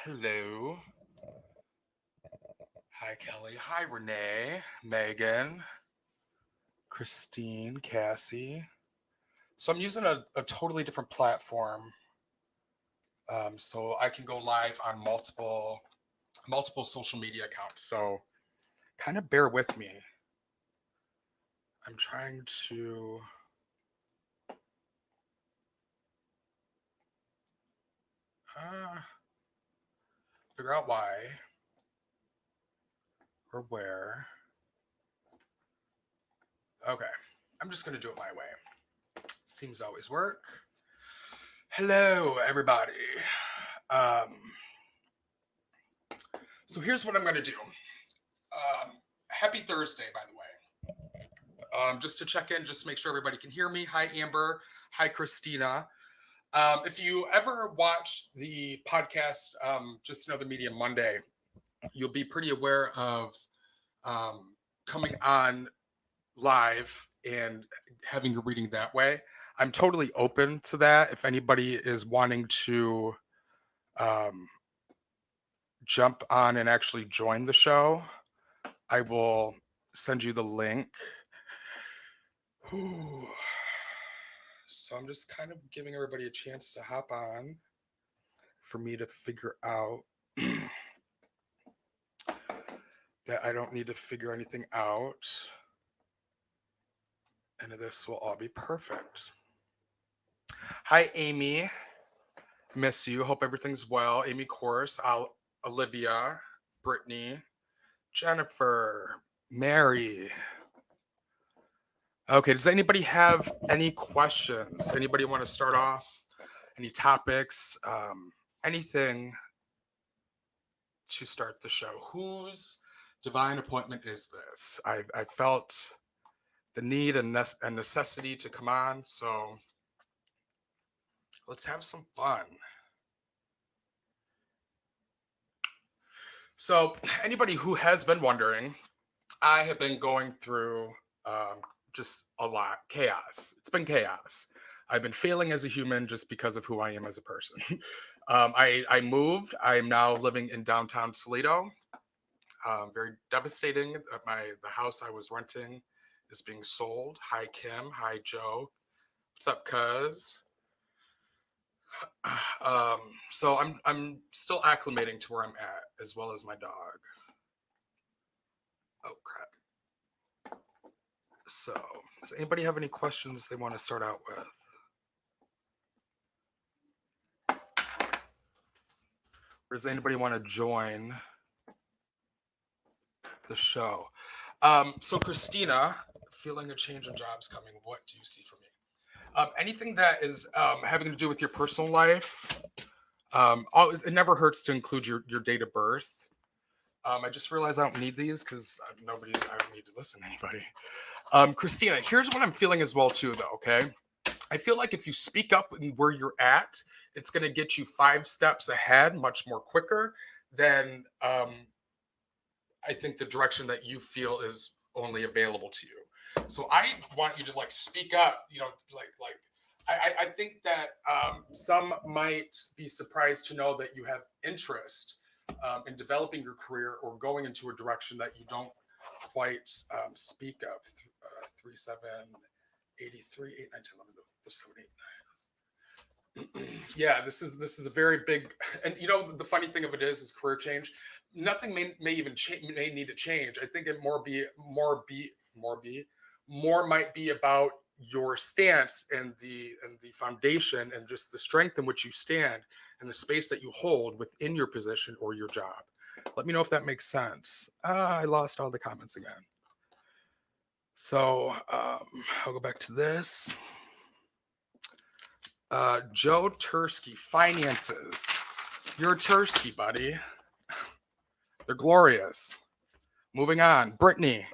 Hello. Hi, Kelly. Hi, Renee, Megan, Christine, Cassie. So I'm using a totally different platform, so I can go live on multiple social media accounts. So kind of bear with me. I'm trying to uh, figure out why or where. Okay, I'm just gonna do it my way. Seems to always work. Hello, everybody. Um, so here's what I'm gonna do. Happy Thursday, by the way. Just to check in, just to make sure everybody can hear me. Hi, Amber. Hi, Christina. If you ever watch the podcast, Just Another Medium Monday, you'll be pretty aware of um, coming on live and having a reading that way. I'm totally open to that. If anybody is wanting to um, jump on and actually join the show, I will send you the link. Whew. So I'm just kind of giving everybody a chance to hop on for me to figure out that I don't need to figure anything out. And this will all be perfect. Hi, Amy. Miss you. Hope everything's well. Amy Course, Olivia, Brittany, Jennifer, Mary. Okay, does anybody have any questions? Anybody want to start off? Any topics? Anything to start the show? Whose divine appointment is this? I felt the need and necessity to come on, so let's have some fun. So, anybody who has been wondering, I have been going through um, just a lot chaos. It's been chaos. I've been failing as a human just because of who I am as a person. I moved. I'm now living in downtown Toledo. Very devastating that the house I was renting is being sold. Hi Kim. Hi Joe. What's up, cuz? Um, so I'm still acclimating to where I'm at, as well as my dog. Oh crap. So, does anybody have any questions they want to start out with? Or does anybody want to join the show? So Christina, feeling a change in jobs coming. What do you see for me? Anything that is having to do with your personal life. It never hurts to include your date of birth. I just realized I don't need these because nobody. I don't need to listen to anybody. Christina, here's what I'm feeling as well too, though. Okay, I feel like if you speak up and where you're at, it's going to get you 5 steps ahead, much more quicker than I think the direction that you feel is only available to you. So I want you to like speak up. I think that some might be surprised to know that you have interest in developing your career or going into a direction that you don't quite speak of. 3783891011 yeah, this is a very big, and the funny thing of it is career change. Nothing may even may need to change. I think it more might be about your stance and the foundation and just the strength in which you stand and the space that you hold within your position or your job. Let me know if that makes sense. I lost all the comments again. So I'll go back to this. Joe Tursky, finances. You're a Tursky, buddy. They're glorious. Moving on. Brittany,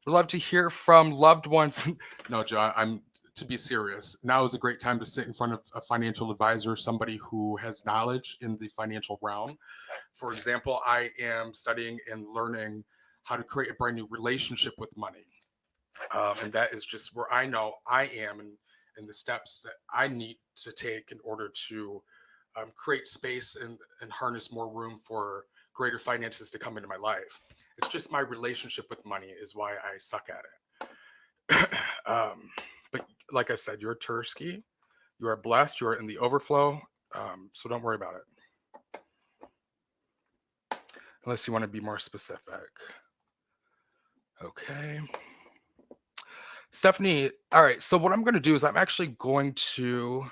we'd love to hear from loved ones. No, Joe, I'm to be serious. Now is a great time to sit in front of a financial advisor, somebody who has knowledge in the financial realm. For example, I am studying and learning how to create a brand new relationship with money. And that is just where I know I am and the steps that I need to take in order to create space and harness more room for greater finances to come into my life. It's just my relationship with money is why I suck at it. But like I said, you're Tursky. You are blessed. You are in the overflow. So don't worry about it. Unless you want to be more specific. Okay. Stephanie, all right. So what I'm going to do is I'm actually going to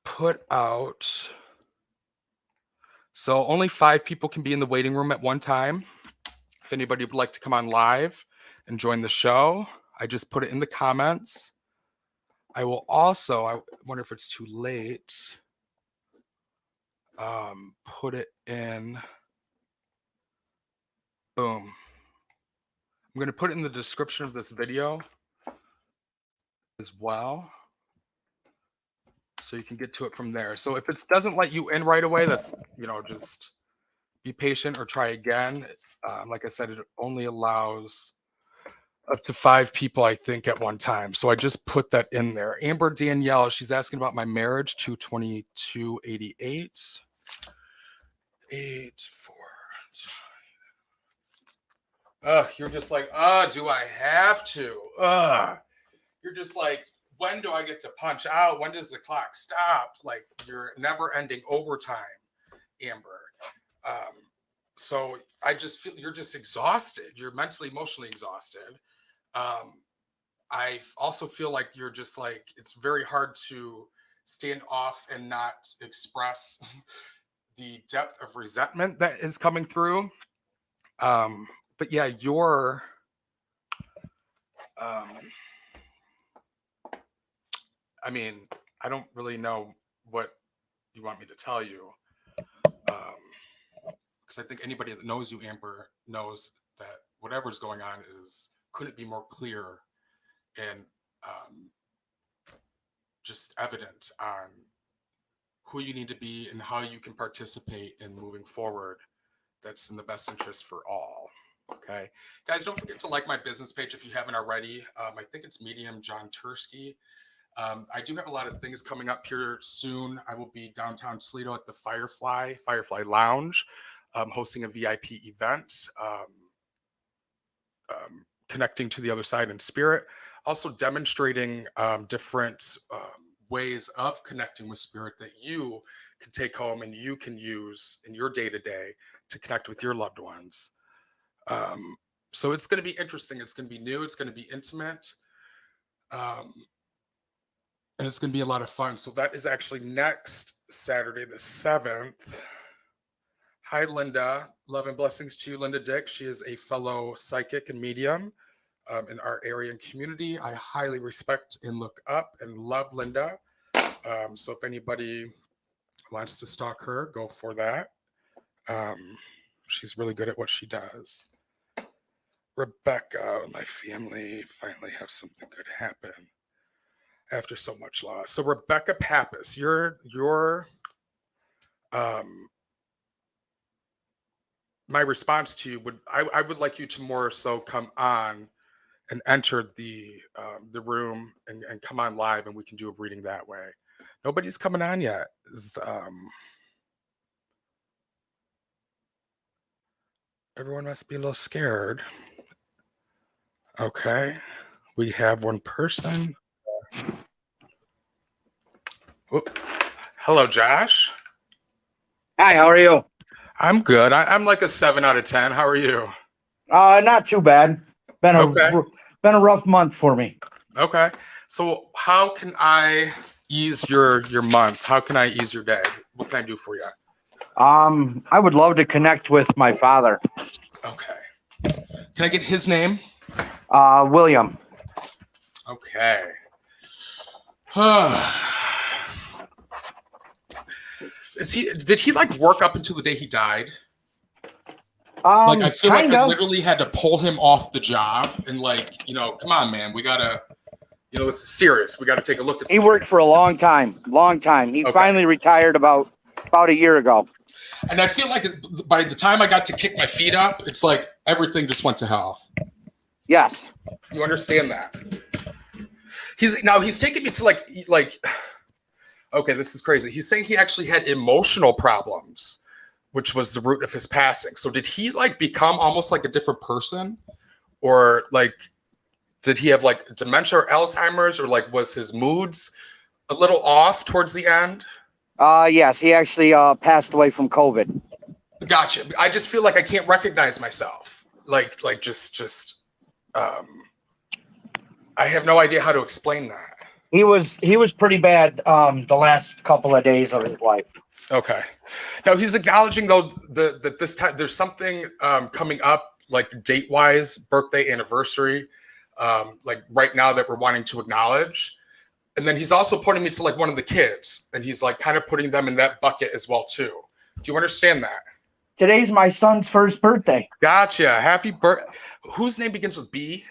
put out. So only 5 people can be in the waiting room at one time. If anybody would like to come on live and join the show, I just put it in the comments. I will also, I wonder if it's too late, put it in, boom. I'm going to put it in the description of this video as well, so you can get to it from there. So if it doesn't let you in right away, that's, just be patient or try again. Like I said, it only allows up to 5 people, I think, at one time. So I just put that in there. Amber Danielle, she's asking about my marriage, 22288. 84. You're just like, do I have to? You're just like, when do I get to punch out? When does the clock stop? Like, you're never ending overtime, Amber. So I just feel you're just exhausted. You're mentally, emotionally exhausted. I also feel like you're just like, it's very hard to stand off and not express the depth of resentment that is coming through. But yeah, you're, I mean, I don't really know what you want me to tell you. Because I think anybody that knows you, Amber, knows that whatever's going on couldn't be more clear and just evident on who you need to be and how you can participate in moving forward. That's in the best interest for all. Okay, guys, don't forget to like my business page if you haven't already. I think it's Medium John Tursky. I do have a lot of things coming up here soon. I will be downtown Toledo at the Firefly Lounge, hosting a VIP event, connecting to the other side in spirit, also demonstrating different ways of connecting with spirit that you can take home and you can use in your day-to-day to connect with your loved ones. So it's going to be interesting. It's going to be new. It's going to be intimate. And it's going to be a lot of fun. So that is actually next Saturday, the 7th. Hi, Linda. Love and blessings to you, Linda Dick. She is a fellow psychic and medium in our area and community. I highly respect and look up and love Linda. So if anybody wants to stalk her, go for that. She's really good at what she does. Rebecca, my family finally have something good happen after so much loss. So Rebecca Pappas, you're my response to you I would like you to more so come on and enter the room and come on live, and we can do a reading that way. Nobody's coming on yet. Everyone must be a little scared. Okay, we have one person. Whoop. Hello, Josh. Hi, how are you? I'm good. I'm like a 7 out of 10. How are you? Not too bad. Been a rough month for me. Okay. So how can I ease your month? How can I ease your day? What can I do for you? I would love to connect with my father. Okay. Can I get his name? William. Okay. Did he like work up until the day he died? Like, I feel like I literally had to pull him off the job and like, come on, man, we gotta, this is serious. We got to take a look at. He worked for a long time. He finally retired about a year ago. And I feel like by the time I got to kick my feet up, it's like everything just went to hell. Yes. You understand that? He's taking me to like okay, this is crazy. He's saying he actually had emotional problems, which was the root of his passing. So did he like become almost like a different person, or like did he have like dementia or Alzheimer's, or like was his moods a little off towards the end? Yes, he actually passed away from COVID. Gotcha. I just feel like I can't recognize myself. Like just I have no idea how to explain that. He was pretty bad the last couple of days of his life. Okay. Now he's acknowledging though that this time there's something coming up, like date wise, birthday, anniversary, like right now that we're wanting to acknowledge. And then he's also pointing me to like one of the kids, and he's like kind of putting them in that bucket as well too. Do you understand that? Today's my son's first birthday. Gotcha. Happy birthday. Whose name begins with B?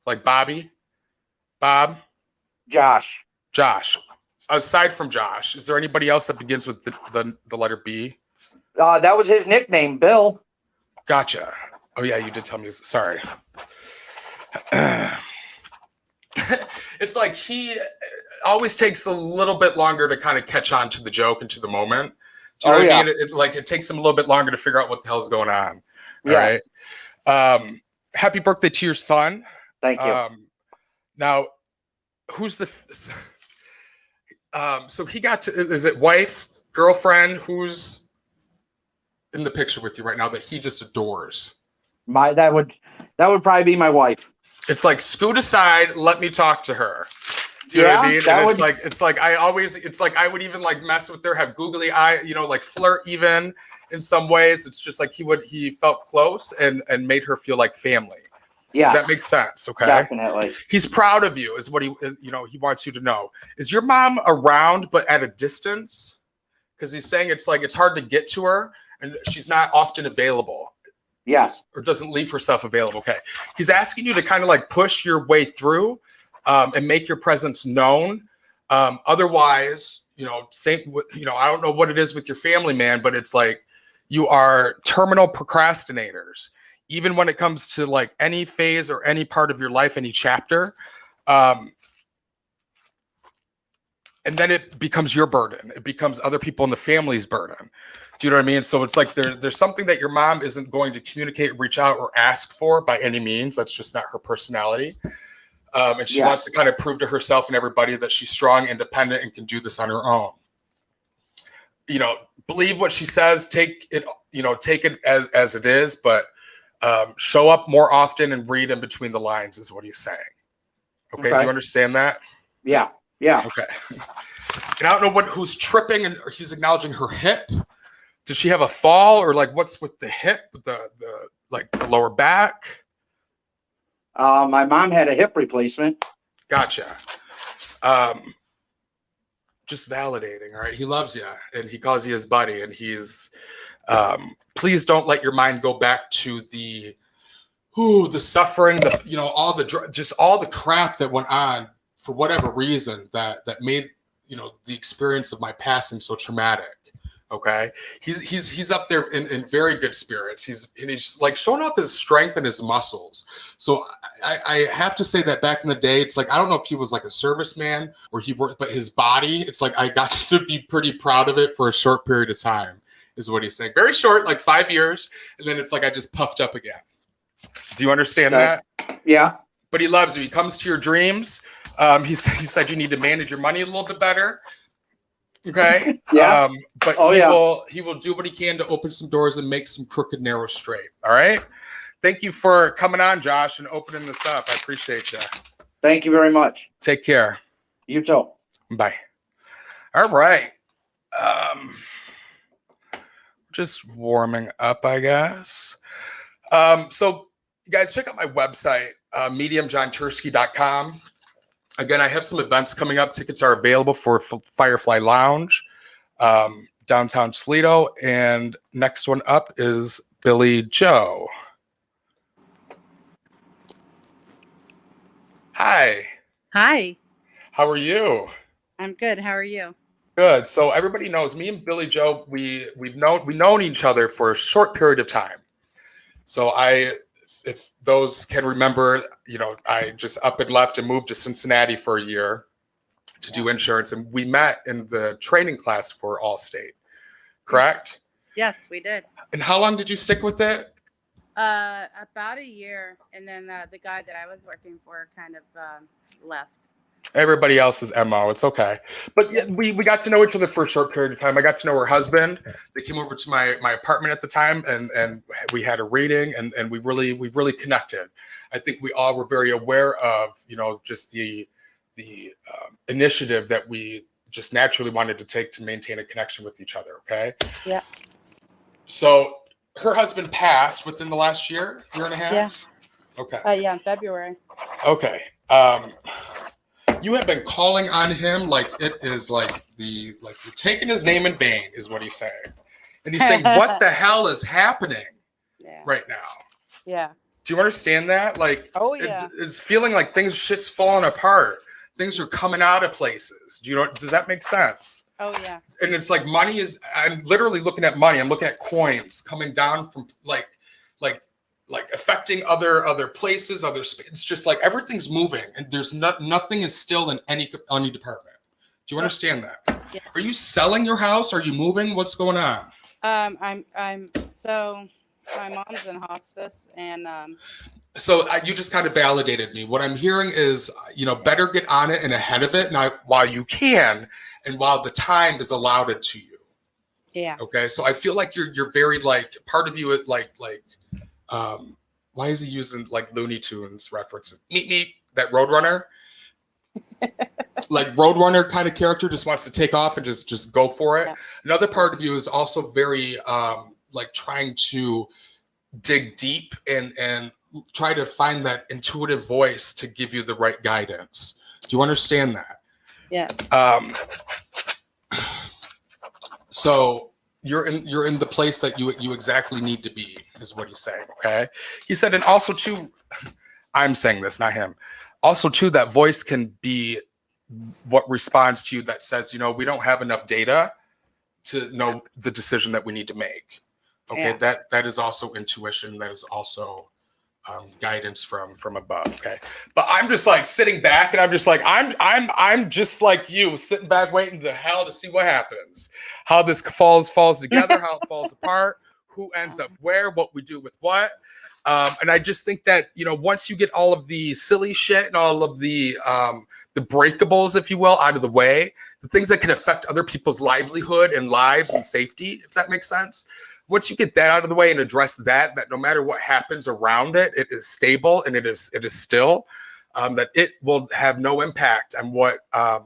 Like Bobby? Bob? Josh. Josh. Aside from Josh, is there anybody else that begins with the letter B? That was his nickname, Bill. Gotcha. Oh yeah, you did tell me. Sorry. It's like he always takes a little bit longer to kind of catch on to the joke and to the moment. Do you know what I mean? It takes him a little bit longer to figure out what the hell's going on. All right. Happy birthday to your son. Thank you. Now, who's the? So he got to. Is it wife, girlfriend? Who's in the picture with you right now that he just adores? That would probably be my wife. It's like scoot aside, let me talk to her. Do you know what I mean? And it's like I would even like mess with her, have googly eye, like flirt even in some ways. It's just like he felt close and made her feel like family. Yeah. Does that make sense? Okay. Definitely. He's proud of you, is what he is. He wants you to know. Is your mom around but at a distance? Because he's saying it's like it's hard to get to her and she's not often available. Yes. Or doesn't leave herself available. Okay. He's asking you to kind of like push your way through and make your presence known. Otherwise, I don't know what it is with your family, man, but it's like you are terminal procrastinators. Even when it comes to like any phase or any part of your life, any chapter. And then it becomes your burden. It becomes other people in the family's burden. Do you know what I mean? So it's like there's something that your mom isn't going to communicate, reach out, or ask for by any means. That's just not her personality. And she wants to kind of prove to herself and everybody that she's strong, independent, and can do this on her own. Believe what she says. Take it as it is, but show up more often and read in between the lines is what he's saying. Okay. Do you understand that? Yeah. Yeah. Okay. And I don't know who's tripping, and he's acknowledging her hip. Did she have a fall, or like what's with the hip, the lower back? My mom had a hip replacement. Gotcha. Just validating. All right. He loves you and he calls you his buddy, and he's please don't let your mind go back to the suffering, all the crap that went on for whatever reason that made the experience of my passing so traumatic. Okay, he's up there in very good spirits. He's like showing off his strength and his muscles. So I have to say that back in the day, it's like I don't know if he was like a serviceman or he worked, but his body, it's like I got to be pretty proud of it for a short period of time. Is what he's saying. Very short, like 5 years, and then it's like I just puffed up again. Do you understand that? Yeah. But he loves you. He comes to your dreams. He said you need to manage your money a little bit better. Okay. Yeah. But he will do what he can to open some doors and make some crooked narrow straight. All right. Thank you for coming on, Josh, and opening this up. I appreciate you. Thank you very much. Take care. You too. Bye. All right. Just warming up, I guess. So you guys check out my website, mediumjohntursky.com. Again, I have some events coming up. Tickets are available for Firefly Lounge, downtown Toledo. And next one up is Billy Joe. Hi. Hi. How are you? I'm good. How are you? Good. So everybody knows me and Billy Joe. We've known each other for a short period of time. So I if those can remember, I just up and left and moved to Cincinnati for a year to do insurance, and we met in the training class for Allstate, correct? Yes, we did. And how long did you stick with it? About a year, and then the guy that I was working for kind of left. Everybody else's MO. It's okay. But yeah, we got to know each other for a short period of time. I got to know her husband. They came over to my apartment at the time, and we had a reading, and we really connected. I think we all were very aware of, just the initiative that we just naturally wanted to take to maintain a connection with each other. Okay. Yeah. So her husband passed within the last year and a half. Yeah. Okay. Yeah, in February. Okay. You have been calling on him like it is like you're taking his name in vain, is what he's saying. And he's saying, what the hell is happening right now? Yeah. Do you understand that? Like, oh yeah, it's feeling like shit's falling apart. Things are coming out of places. Does that make sense? oh yeah. And it's like I'm literally looking at money. I'm looking at coins coming down from like affecting other places, other space. It's just like everything's moving, and there's nothing is still in any department. Do you understand that? Yeah. Are you selling your house? Are you moving? What's going on? I'm so my mom's in hospice, and So you just kind of validated me. What I'm hearing is, better get on it and ahead of it now while you can, and while the time is allowed it to you. yeah. Okay. So I feel like you're very part of you is why is he using like Looney Tunes references? Meet that Roadrunner, like Roadrunner kind of character, just wants to take off and just go for it. Yeah. Another part of you is also very trying to dig deep and try to find that intuitive voice to give you the right guidance. Do you understand that? Yeah. So you're in the place that you exactly need to be, is what he's saying. Okay. He said, and also too, I'm saying this, not him. Also too, that voice can be what responds to you that says, we don't have enough data to know the decision that we need to make. Okay. Yeah. That is also intuition. That is also guidance from above. Okay. But I'm just like sitting back, and I'm just like, I'm just like you, sitting back waiting to hell to see what happens, how this falls together, how it falls apart, who ends up where, what we do with what. And I just think that, once you get all of the silly shit and all of the breakables, if you will, out of the way, the things that can affect other people's livelihood and lives and safety, if that makes sense. Once you get that out of the way and address that no matter what happens around it, it is stable and it is still, that it will have no impact on what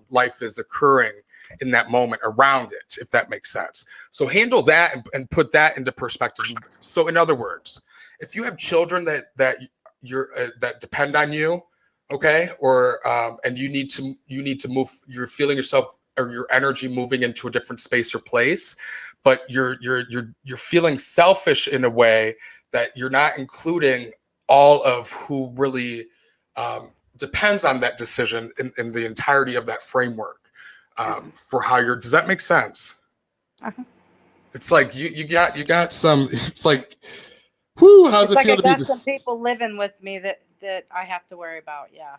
life is occurring in that moment around it, if that makes sense. So handle that and put that into perspective. So in other words, if you have children that depend on you, okay, or and you need to move, you're feeling yourself or your energy moving into a different space or place, but you're feeling selfish in a way that you're not including all of who really depends on that decision in the entirety of that framework for how does that make sense? Uh-huh. It's like you got some, it's like, whoo, how's it feel to be this? Some people living with me that I have to worry about. Yeah.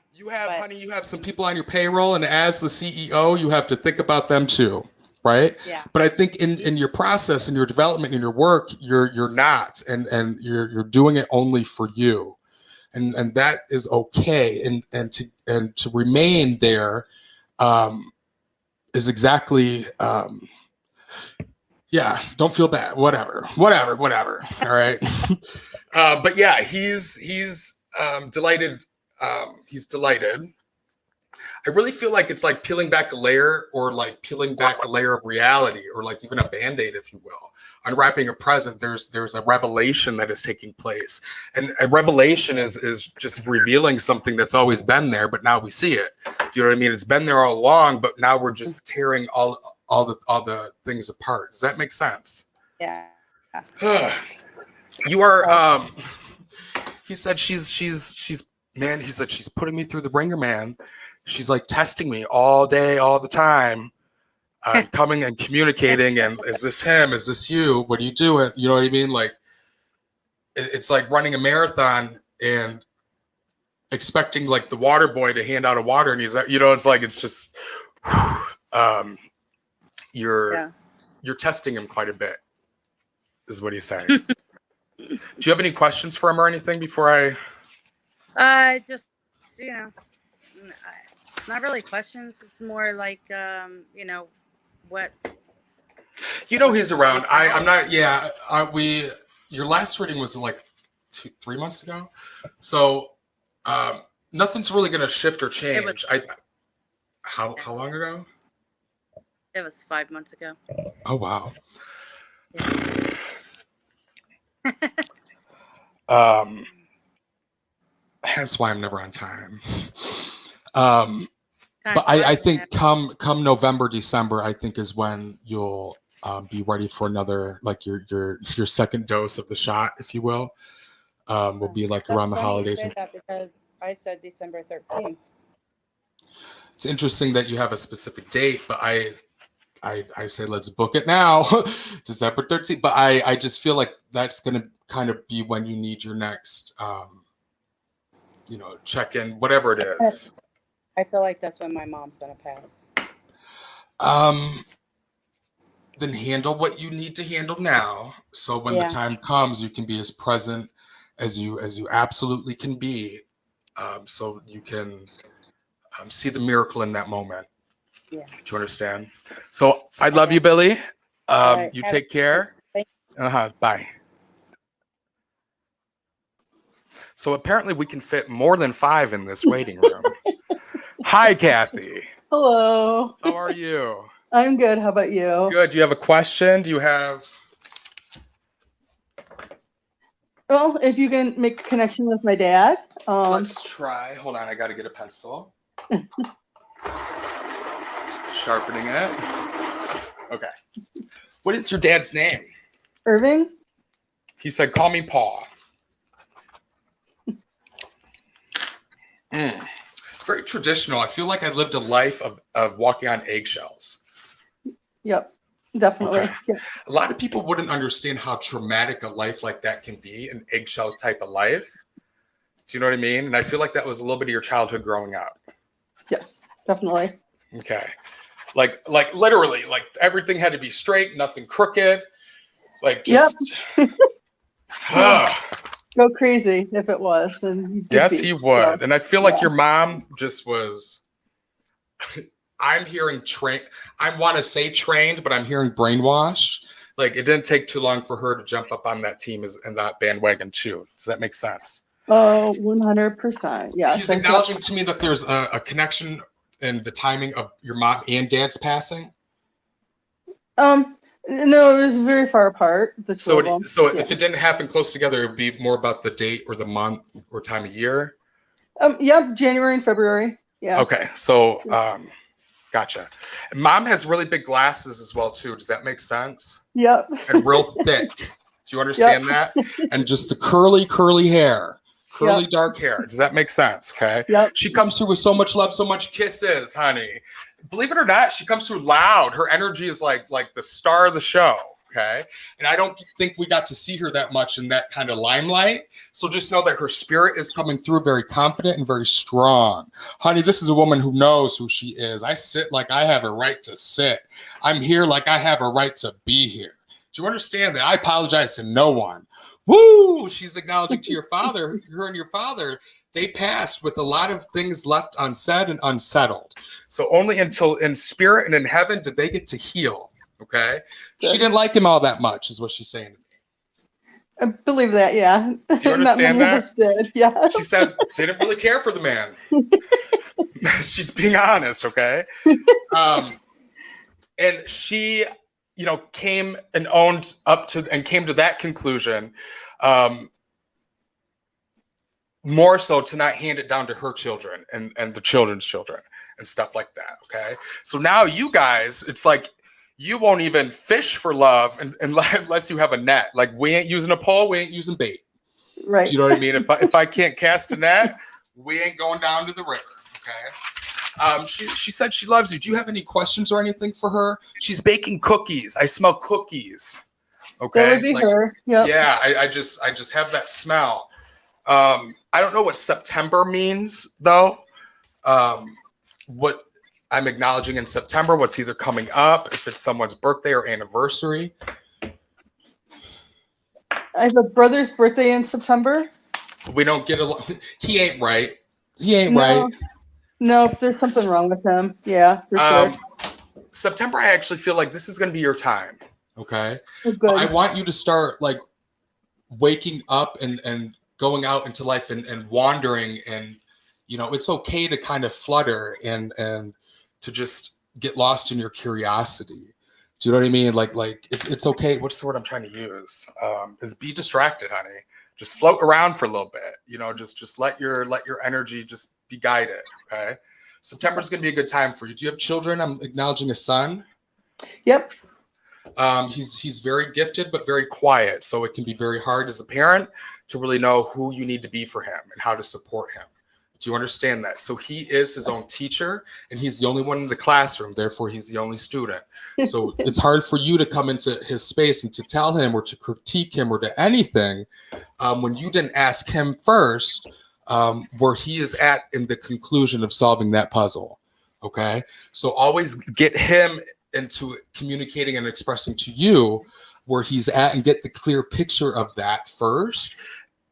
Honey, you have some people on your payroll, and as the CEO, you have to think about them too. Right. Yeah. But I think in your process, in your development, in your work, you're not, and you're doing it only for you, and that is okay. And to remain there is exactly yeah. Don't feel bad. Whatever. All right. But yeah, he's delighted. He's delighted. I really feel like it's like peeling back a layer, or like peeling back a layer of reality, or like even a Band-Aid, if you will. Unwrapping a present, there's a revelation that is taking place. And a revelation is just revealing something that's always been there, but now we see it. Do you know what I mean? It's been there all along, but now we're just tearing all the things apart. Does that make sense? Yeah. You are he said she's man, he said she's putting me through the ringer, man. She's like testing me all day, all the time, coming and communicating. And is this him? Is this you? What do you do? You know what I mean? Like, it's like running a marathon and expecting like the water boy to hand out a water, and he's, it's like, it's just, you're testing him quite a bit, is what he's saying. Do you have any questions for him or anything before Just, not really questions. It's more like, what. He's around. I'm not. Yeah. Your last reading was like 3 months ago, so nothing's really going to shift or change. How long ago? It was 5 months ago. Oh wow. Hence why I'm never on time. But I think come November, December, I think is when you'll be ready for another, like your second dose of the shot, if you will. Will be like around the holidays. Because I said December 13th. It's interesting that you have a specific date, but I say let's book it now, December 13th. But I just feel like that's going to kind of be when you need your next, check in, whatever it is. I feel like that's when my mom's going to pass. Then handle what you need to handle now. So when the time comes, you can be as present as you absolutely can be. So you can see the miracle in that moment. Yeah. Do you understand? So I love you, Billy. You take care. Bye. So apparently we can fit more than 5 in this waiting room. Hi, Kathy. Hello. How are you? I'm good. How about you? Good. Do you have a question? Do you have... Well, if you can make a connection with my dad. Let's try. Hold on. I got to get a pencil. Sharpening it. Okay. What is your dad's name? Irving. He said, call me Paul. Very traditional. I feel like I lived a life of walking on eggshells. Yep, definitely. Okay. Yeah. A lot of people wouldn't understand how traumatic a life like that can be, an eggshell type of life. Do you know what I mean? And I feel like that was a little bit of your childhood growing up. Yes, definitely. Okay. Like literally, like everything had to be straight, nothing crooked. Like just... Yep. Go crazy if it was. And yes, he would. Yeah. And I feel like your mom just was, I'm hearing I want to say trained, but I'm hearing brainwash. Like it didn't take too long for her to jump up on that team and that bandwagon too. Does that make sense? Oh, 100%. Yeah. She's acknowledging to me that there's a connection in the timing of your mom and dad's passing. No, it was very far apart. So if it didn't happen close together, it would be more about the date or the month or time of year. Yep, January and February. Yeah. Okay, so gotcha. And mom has really big glasses as well too. Does that make sense? Yep. And real thick. Do you understand that? And just the curly hair. Curly dark hair. Does that make sense? Okay. Yep. She comes through with so much love, so much kisses, honey. Believe it or not, she comes through loud. Her energy is like the star of the show. Okay. And I don't think we got to see her that much in that kind of limelight. So just know that her spirit is coming through very confident and very strong. Honey, this is a woman who knows who she is. I sit like I have a right to sit. I'm here like I have a right to be here. Do you understand that? I apologize to no one. Woo! She's acknowledging to your father, her and your father, they passed with a lot of things left unsaid and unsettled. So only until in spirit and in heaven did they get to heal. Okay. Good. She didn't like him all that much, is what she's saying to me. I believe that, yeah. Do you understand that? Did, yeah. She said didn't really care for the man. She's being honest, okay? And she, came and owned up to and came to that conclusion. More so to not hand it down to her children and the children's children and stuff like that. Okay. So now you guys, it's like you won't even fish for love unless you have a net. Like we ain't using a pole, we ain't using bait. Right. Do you know what I mean? If I can't cast a net, we ain't going down to the river. Okay. She said she loves you. Do you have any questions or anything for her? She's baking cookies. I smell cookies. Okay. That would be her. Yep. Yeah. I just have that smell. I don't know what September means though. What I'm acknowledging in September, what's either coming up, if it's someone's birthday or anniversary. I have a brother's birthday in September. We don't get along. He ain't right. He ain't No, right. nope, there's something wrong with him. Yeah, for sure. September, I actually feel like this is going to be your time. Okay. Oh, But I good. want you to start like waking up and going out into life and wandering, and it's okay to kind of flutter and to just get lost in your curiosity. Do you know what I mean? Like it's okay. What's the word I'm trying to use? Is be distracted, honey. Just float around for a little bit. Just let your energy just be guided. Okay. September's going to be a good time for you. Do you have children? I'm acknowledging a son. Yep. He's very gifted, but very quiet. So it can be very hard as a parent to really know who you need to be for him and how to support him. Do you understand that? So he is his own teacher, and he's the only one in the classroom. Therefore, he's the only student. So it's hard for you to come into his space and to tell him or to critique him or to anything when you didn't ask him first where he is at in the conclusion of solving that puzzle. Okay? So always get him into communicating and expressing to you where he's at and get the clear picture of that first.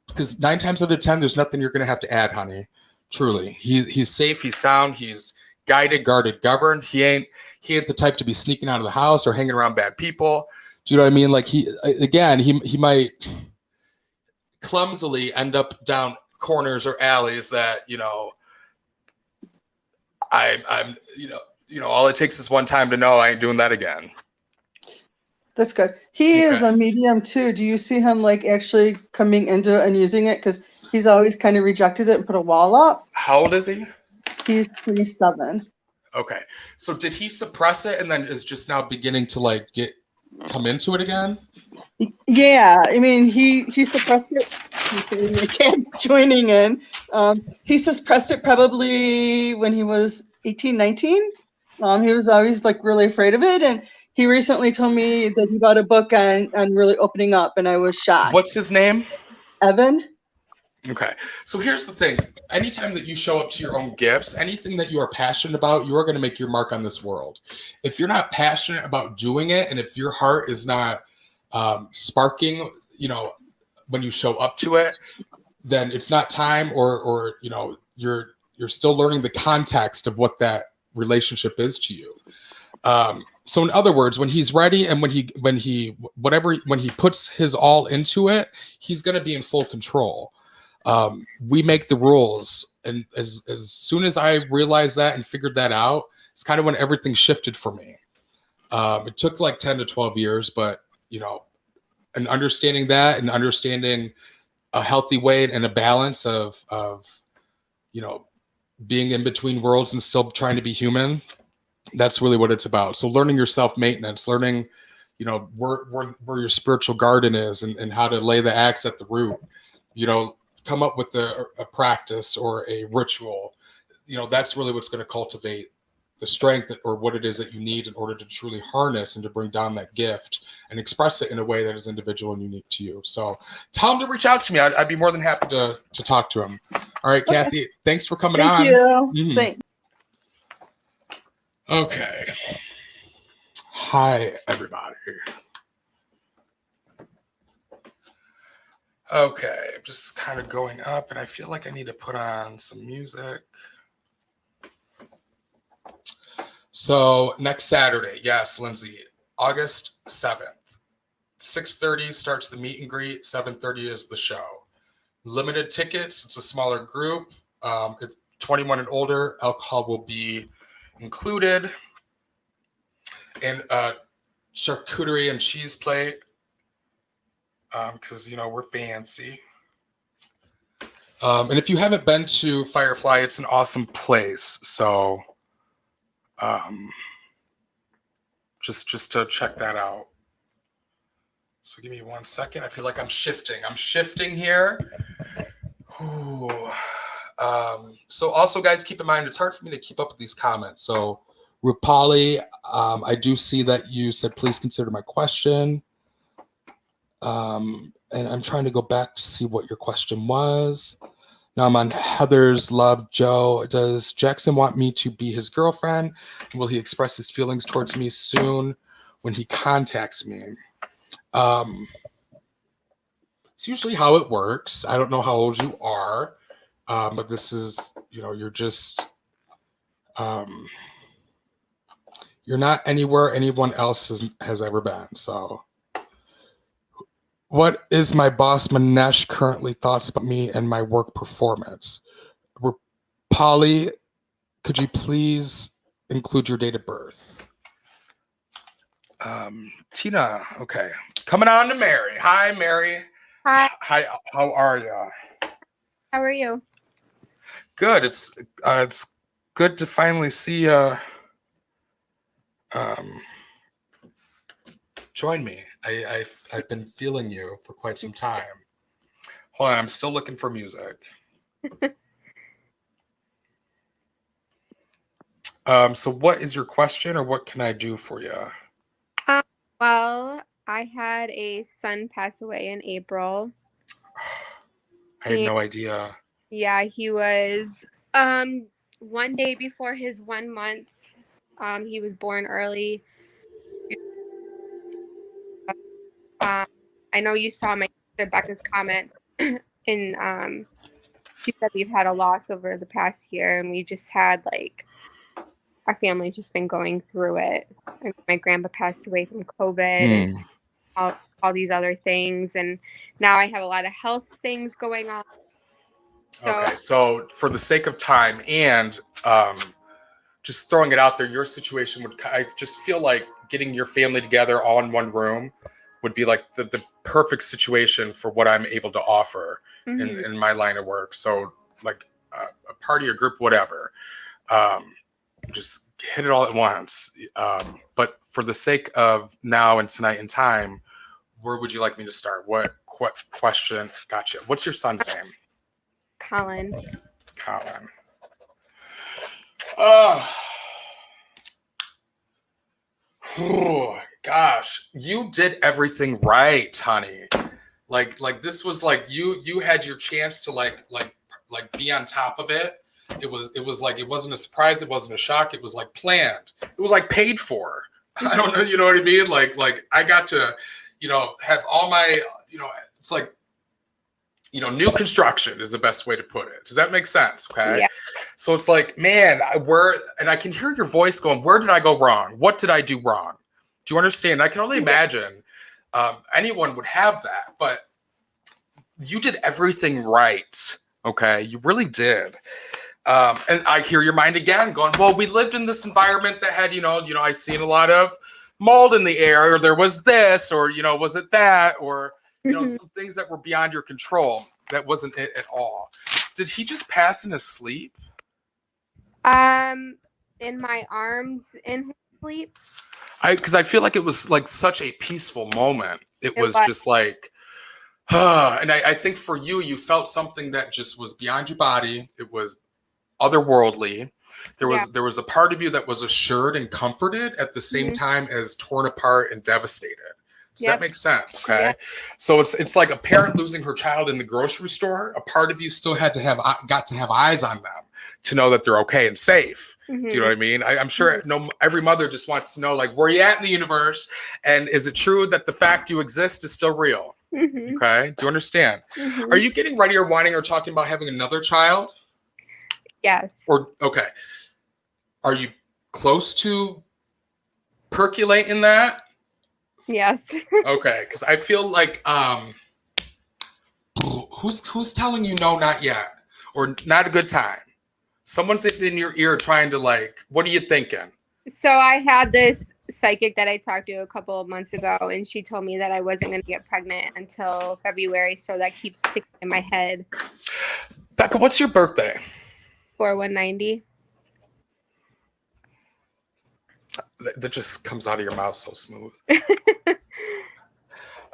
Because 9 times out of 10, there's nothing you're going to have to add, honey. Truly, he's safe, he's sound, he's guided, guarded, governed. He ain't the type to be sneaking out of the house or hanging around bad people. Do you know what I mean? Like he might clumsily end up down corners or alleys that I'm all it takes is one time to know I ain't doing that again. That's good. He is a medium too. Do you see him like actually coming into it and using it? Because he's always kind of rejected it and put a wall up. How old is he? He's 27. Okay. So did he suppress it and then is just now beginning to come into it again? Yeah. I mean, he suppressed it. I'm sorry, my cat's joining in. He suppressed it probably when he was 18, 19. He was always really afraid of it. And he recently told me that he bought a book on really opening up, and I was shocked. What's his name? Evan. Okay. So here's the thing. Anytime that you show up to your own gifts, anything that you are passionate about, you are going to make your mark on this world. If you're not passionate about doing it, and if your heart is not sparking, when you show up to it, then it's not time or you're still learning the context of what that relationship is to you. So in other words, when he's ready and when he puts his all into it, he's going to be in full control. We make the rules. And as soon as I realized that and figured that out, it's kind of when everything shifted for me. It took 10 to 12 years, but and understanding that and understanding a healthy way and a balance of being in between worlds and still trying to be human. That's really what it's about. So learning your self-maintenance, learning, where your spiritual garden is and how to lay the axe at the root, come up with a practice or a ritual. That's really what's going to cultivate the strength or what it is that you need in order to truly harness and to bring down that gift and express it in a way that is individual and unique to you. So tell him to reach out to me. I'd be more than happy to talk to him. All right, okay. Kathy, thanks for coming on. Thank you. Thanks. Okay. Hi, everybody. Okay, I'm just kind of going up, and I feel like I need to put on some music. So next Saturday, yes, Lindsay, August 7th, 6:30 starts the meet and greet. 7:30 is the show. Limited tickets. It's a smaller group. It's 21 and older. Alcohol will be included, and charcuterie and cheese plate, because we're fancy. And if you haven't been to Firefly, it's an awesome place. So just to check that out. So give me 1 second. I feel like I'm shifting here. Ooh. So also, guys, keep in mind, it's hard for me to keep up with these comments. So Rupali, I do see that you said, please consider my question. And I'm trying to go back to see what your question was. Now I'm on Heather's Love Joe. Does Jackson want me to be his girlfriend? Will he express his feelings towards me soon when he contacts me? It's usually how it works. I don't know how old you are, but this is, you're just, you're not anywhere anyone else has ever been. So what is my boss Manesh currently thoughts about me and my work performance? Polly, could you please include your date of birth? Tina, okay. Coming on to Mary. Hi, Mary. Hi, Hi, how are you? how are you? Good. It's good to finally see join me. I've been feeling you for quite some time. Hold on, I'm still looking for music. So what is your question, or what can I do for you? Well, I had a son pass away in April. I had no idea. Yeah, he was 1 day before his 1 month. He was born early. I know you saw my Rebecca's comments in she said we've had a loss over the past year, and we just had our family just been going through it. And my grandpa passed away from COVID and all these other things, and now I have a lot of health things going on. Okay, so for the sake of time and just throwing it out there, your situation I just feel like getting your family together all in one room would be like the perfect situation for what I'm able to offer in my line of work. So like a party or group, whatever, just hit it all at once. But for the sake of now and tonight and time, where would you like me to start? What question? Gotcha. What's your son's name? Colin. Colin. Oh, gosh, you did everything right, honey. Like this was like you had your chance to like be on top of it. It was like, it wasn't a surprise, it wasn't a shock, it was like planned. It was like paid for. I don't know, you know what I mean? Like I got to, have all my, it's like, new construction is the best way to put it. Does that make sense? Okay. Yeah. So it's like, man, and I can hear your voice going, where did I go wrong? What did I do wrong? Do you understand? I can only imagine anyone would have that, but you did everything right. Okay. You really did. And I hear your mind again going, well, we lived in this environment that had, I seen a lot of mold in the air, or there was this, or, was it that, or, some things that were beyond your control. That wasn't it at all. Did he just pass in his sleep? In my arms in his sleep. Because I feel like it was like such a peaceful moment. It was just like, and I think for you, you felt something that just was beyond your body. It was otherworldly. There was a part of you that was assured and comforted at the same time as torn apart and devastated. Does that make sense? Okay. Yep. So it's like a parent losing her child in the grocery store. A part of you still got to have eyes on them to know that they're okay and safe. Do you know what I mean? I'm sure every mother just wants to know, like, where you at in the universe? And is it true that the fact you exist is still real? Okay. Do you understand? Are you getting ready or wanting or talking about having another child? Yes. Okay. Are you close to percolating that? Yes. Okay, because I feel like who's telling you no, not yet, or not a good time? Someone's in your ear trying to what are you thinking? So I had this psychic that I talked to a couple of months ago, and she told me that I wasn't going to get pregnant until February. So that keeps sticking in my head. Becca, what's your birthday? 4190. That just comes out of your mouth so smooth.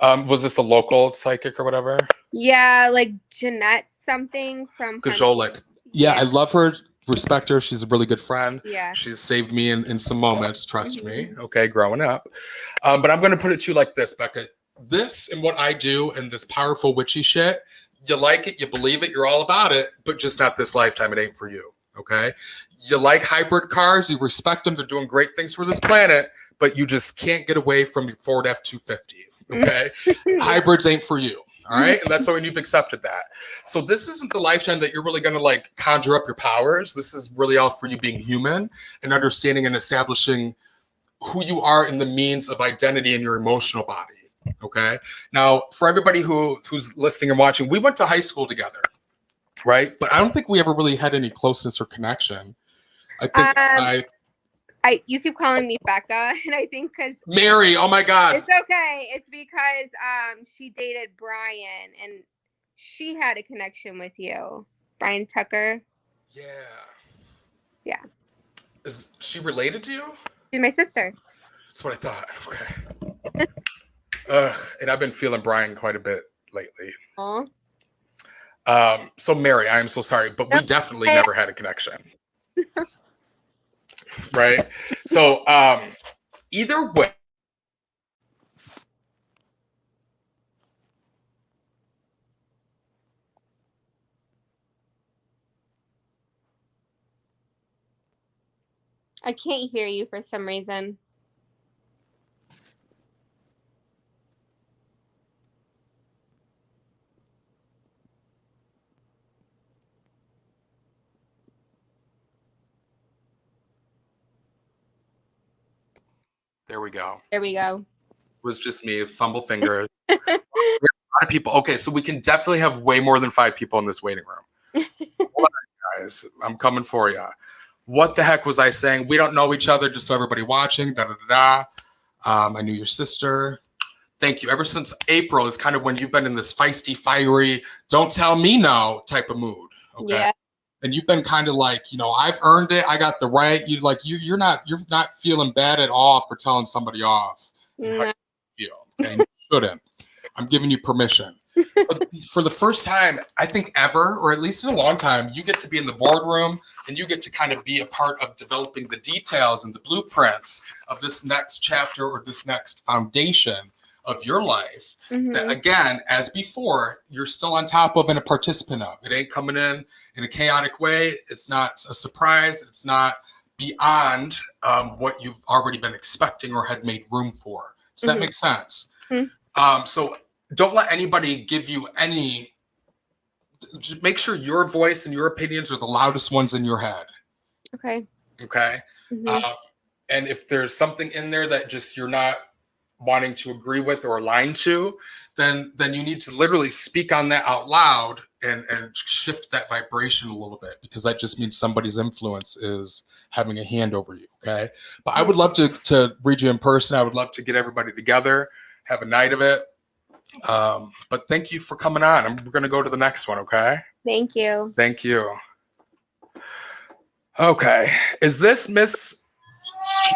Was this a local psychic or whatever? Yeah, like Jeanette something from Gajolik. Yeah, I love her. Respect her. She's a really good friend. Yeah. She's saved me in some moments, trust me. Okay, growing up. But I'm going to put it to you like this, Becca. this and what I do and this powerful witchy shit, you like it, you believe it, you're all about it, but just not this lifetime. It ain't for you. Okay. You like hybrid cars, you respect them, they're doing great things for this planet, but you just can't get away from your Ford F-250. Okay. Hybrids ain't for you. All right. And that's when you've accepted that. So this isn't the lifetime that you're really going to like conjure up your powers. This is really all for you being human and understanding and establishing who you are in the means of identity in your emotional body. Okay. Now, for everybody who's listening and watching, we went to high school together, right? But I don't think we ever really had any closeness or connection. I think you keep calling me Becca, and I think because Mary, oh my God. it's okay. It's because she dated Brian, and she had a connection with you, Brian Tucker. Yeah. Yeah. Is she related to you? She's my sister. That's what I thought. Okay. And I've been feeling Brian quite a bit lately. Oh. So Mary, I am so sorry, but we definitely never had a connection. Right? So either way, I can't hear you for some reason. there we go. There we go. It was just me, fumble fingers. A lot of people. Okay, so we can definitely have way more than 5 people in this waiting room. Hold on, guys, I'm coming for you. What the heck was I saying? We don't know each other, just so everybody watching. Da da da da. I knew your sister. Thank you. Ever since April is kind of when you've been in this feisty, fiery, don't tell me no type of mood. Okay. Yeah. And you've been kind of like, you know, I've earned it. I got the right. You're not feeling bad at all for telling somebody off. No. How you feel. Okay? You shouldn't. I'm giving you permission. But for the first time, I think ever, or at least in a long time, you get to be in the boardroom and you get to kind of be a part of developing the details and the blueprints of this next chapter or this next foundation of your life. Mhm. That again, as before, you're still on top of and a participant of. It ain't coming in a chaotic way. It's not a surprise. It's not beyond what you've already been expecting or had made room for. Does that Mhm. make sense? Mhm. So don't let anybody give you any. Just make sure your voice and your opinions are the loudest ones in your head. Okay. Okay. Mhm. And if there's something in there that just you're not wanting to agree with or align to, then you need to literally speak on that out loud and shift that vibration a little bit, because that just means somebody's influence is having a hand over you. Okay. But I would love to read you in person. I would love to get everybody together, have a night of it. But thank you for coming on. We're going to go to the next one. Okay. Thank you. Thank you. Okay. Is this Miss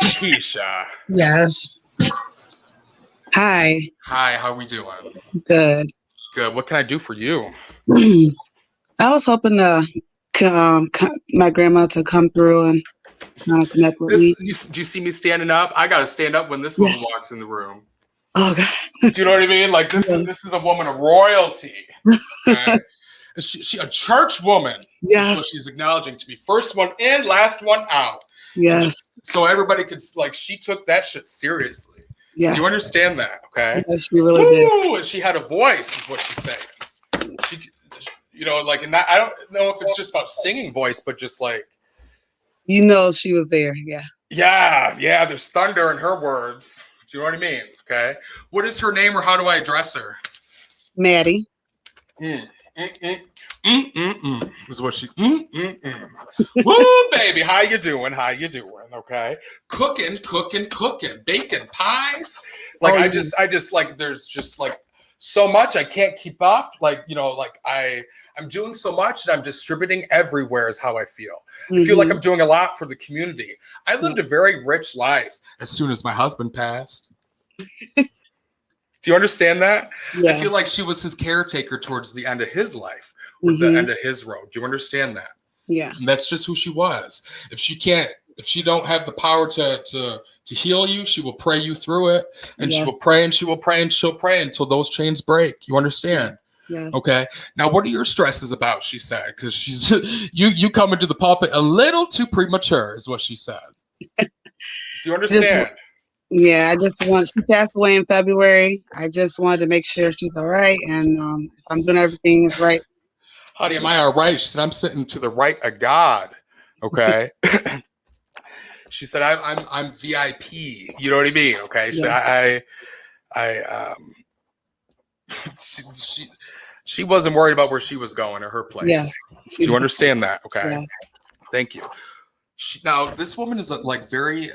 Keisha? Yes. Hi. Hi, how we doing? Good. Good. What can I do for you? I was hoping my grandma to come through and connect with me. Do you see me standing up? I gotta stand up when this woman Yes. walks in the room. Oh God. Do you know what I mean? Like this is a woman of royalty. Okay? she a church woman. Is what Yes. she's acknowledging to be first one in, last one out. Yes. So everybody could like she took that shit seriously. Yes. Do you understand that? Okay. Yes, she really did. Woo! And she had a voice, is what she's saying. She, you know, like, and that, I don't know if it's just about singing voice, but just like, You know she was there. Yeah. yeah, there's thunder in her words. Do you know what I mean? Okay. What is her name, or how do I address her? Maddie. Is what she. Woo, baby, how you doing? How you doing? Okay. Cooking, baking pies. Like Oh, I just like there's just like so much I can't keep up. Like, you know, like I'm doing so much and I'm distributing everywhere is how I feel. I feel like I'm doing a lot for the community. I lived a very rich life as soon as my husband passed. Do you understand that? Yeah. I feel like she was his caretaker towards the end of his life, or the end of his road. Do you understand that? Yeah. And that's just who she was. If If she don't have the power to heal you, she will pray you through it, and she Yes. will pray and she will pray and she'll pray until those chains break. You understand? Yes. Okay. Now, what are your stresses about? She said, because she's you come into the pulpit a little too premature, is what she said. Do you understand? Yeah, she passed away in February. I just wanted to make sure she's all right. And if I'm doing everything is right. Honey, am I all right? She said, I'm sitting to the right of God. Okay. She said, I'm VIP. You know what I mean? Okay. She said, she wasn't worried about where she was going or her place. Yes. Do you understand that? Okay. Yes. Thank you. Now, this woman is like very,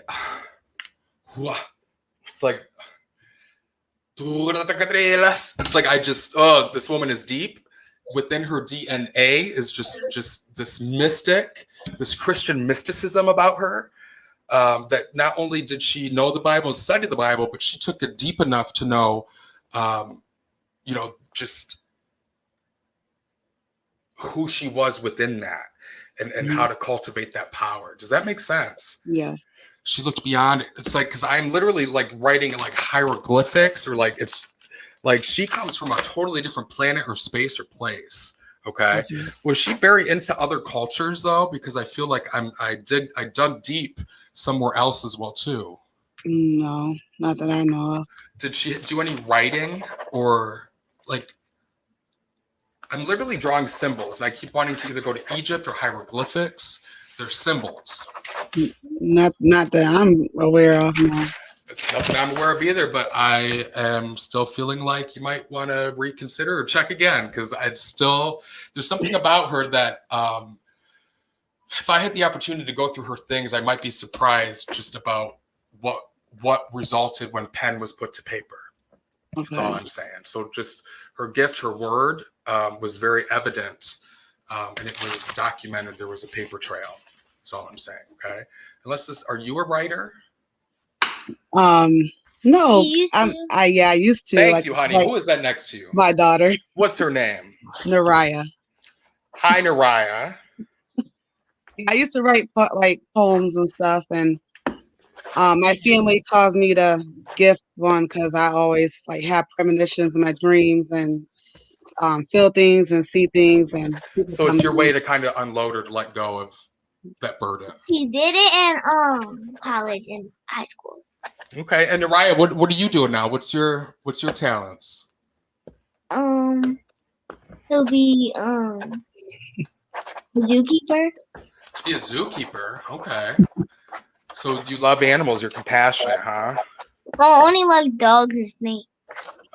it's like, this woman is deep. Within her DNA is just this mystic, this Christian mysticism about her. That not only did she know the Bible and study the Bible, but she took it deep enough to know, just who she was within that and how to cultivate that power. Does that make sense? Yes. She looked beyond it. It's like, because I'm literally like writing like hieroglyphics, or like it's like she comes from a totally different planet or space or place. Okay. Mhm. Was she very into other cultures though? Because I feel like I dug deep somewhere else as well too. No, not that I know of. Did she do any writing, or like, I'm literally drawing symbols and I keep wanting to either go to Egypt or hieroglyphics. They're symbols. Not that I'm aware of. No. It's nothing I'm aware of either, but I am still feeling like you might want to reconsider or check again, because there's something about her that if I had the opportunity to go through her things, I might be surprised just about what resulted when pen was put to paper. Okay. That's all I'm saying. So just her gift, her word was very evident, and it was documented. There was a paper trail. That's all I'm saying. Okay. Are you a writer? No, You used to? I used to. Thank you, honey. Who is that next to you? My daughter, What's her name? Naraya. Hi, Naraya. I used to write poems and stuff, and my family caused me to gift one because I always have premonitions in my dreams and feel things and see things, and So it's your way to kind of unload or to let go of that burden. He did it in college and high school. Okay, and Naraya, what are you doing now? What's your talents? He'll be the zookeeper. To be a zookeeper. Okay. So you love animals. You're compassionate, huh? I only like dogs and snakes.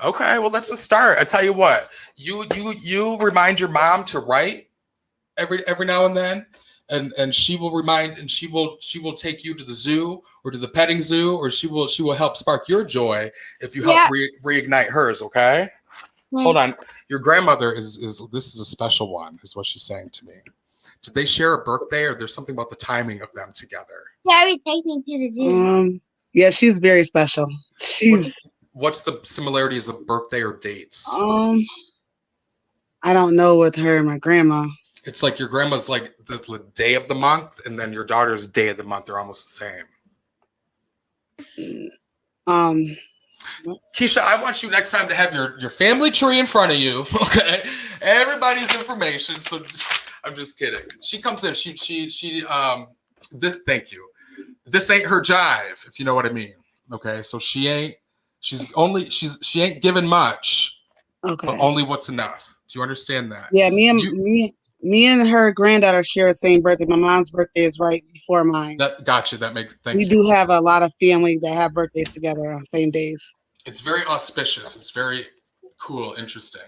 Okay, well that's a start. I tell you what, you remind your mom to write every now and then, and she will remind, and she will take you to the zoo or to the petting zoo, or she will help spark your joy if you help reignite hers. Okay. Yeah. Hold on, your grandmother is this is a special one, is what she's saying to me. Did they share a birthday, or there's something about the timing of them together? Carrie takes me to the zoo. Yeah, she's very special. What's the similarities of birthday or dates? I don't know with her and my grandma. It's like your grandma's like the day of the month, and then your daughter's day of the month. They're almost the same. Keisha, I want you next time to have your family tree in front of you. Okay, everybody's information. So I'm just kidding. She comes in. Thank you. This ain't her jive, if you know what I mean. Okay, so she ain't given much, Okay. but only what's enough. Do you understand that? Yeah, me and her granddaughter share the same birthday. My mom's birthday is right before mine. Gotcha. Thank we you. do have a lot of family that have birthdays together on the same days. It's very auspicious. It's very cool, interesting.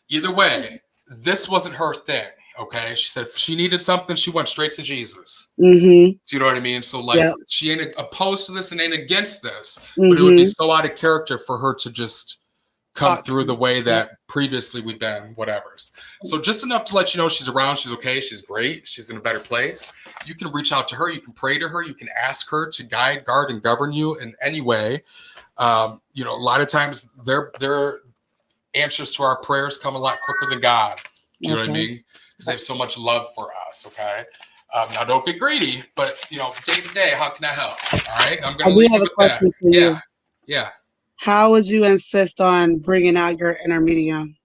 Either way, this wasn't her thing. Okay, she said if she needed something, she went straight to Jesus. Mm-hmm. Do you know what I mean? So she ain't opposed to this and ain't against this, Mm-hmm. but it would be so out of character for her to just come through the way that previously we've been, whatever's. So just enough to let you know she's around, she's okay, she's great, she's in a better place. You can reach out to her, you can pray to her, you can ask her to guide, guard, and govern you in any way. A lot of times their answers to our prayers come a lot quicker than God. You know what I mean? Because they have so much love for us, okay? Now, don't get greedy, but day to day, how can I help? All right, I'm I gonna do leave have you a with that. question for you. Yeah, yeah. How would you insist on bringing out your inner medium?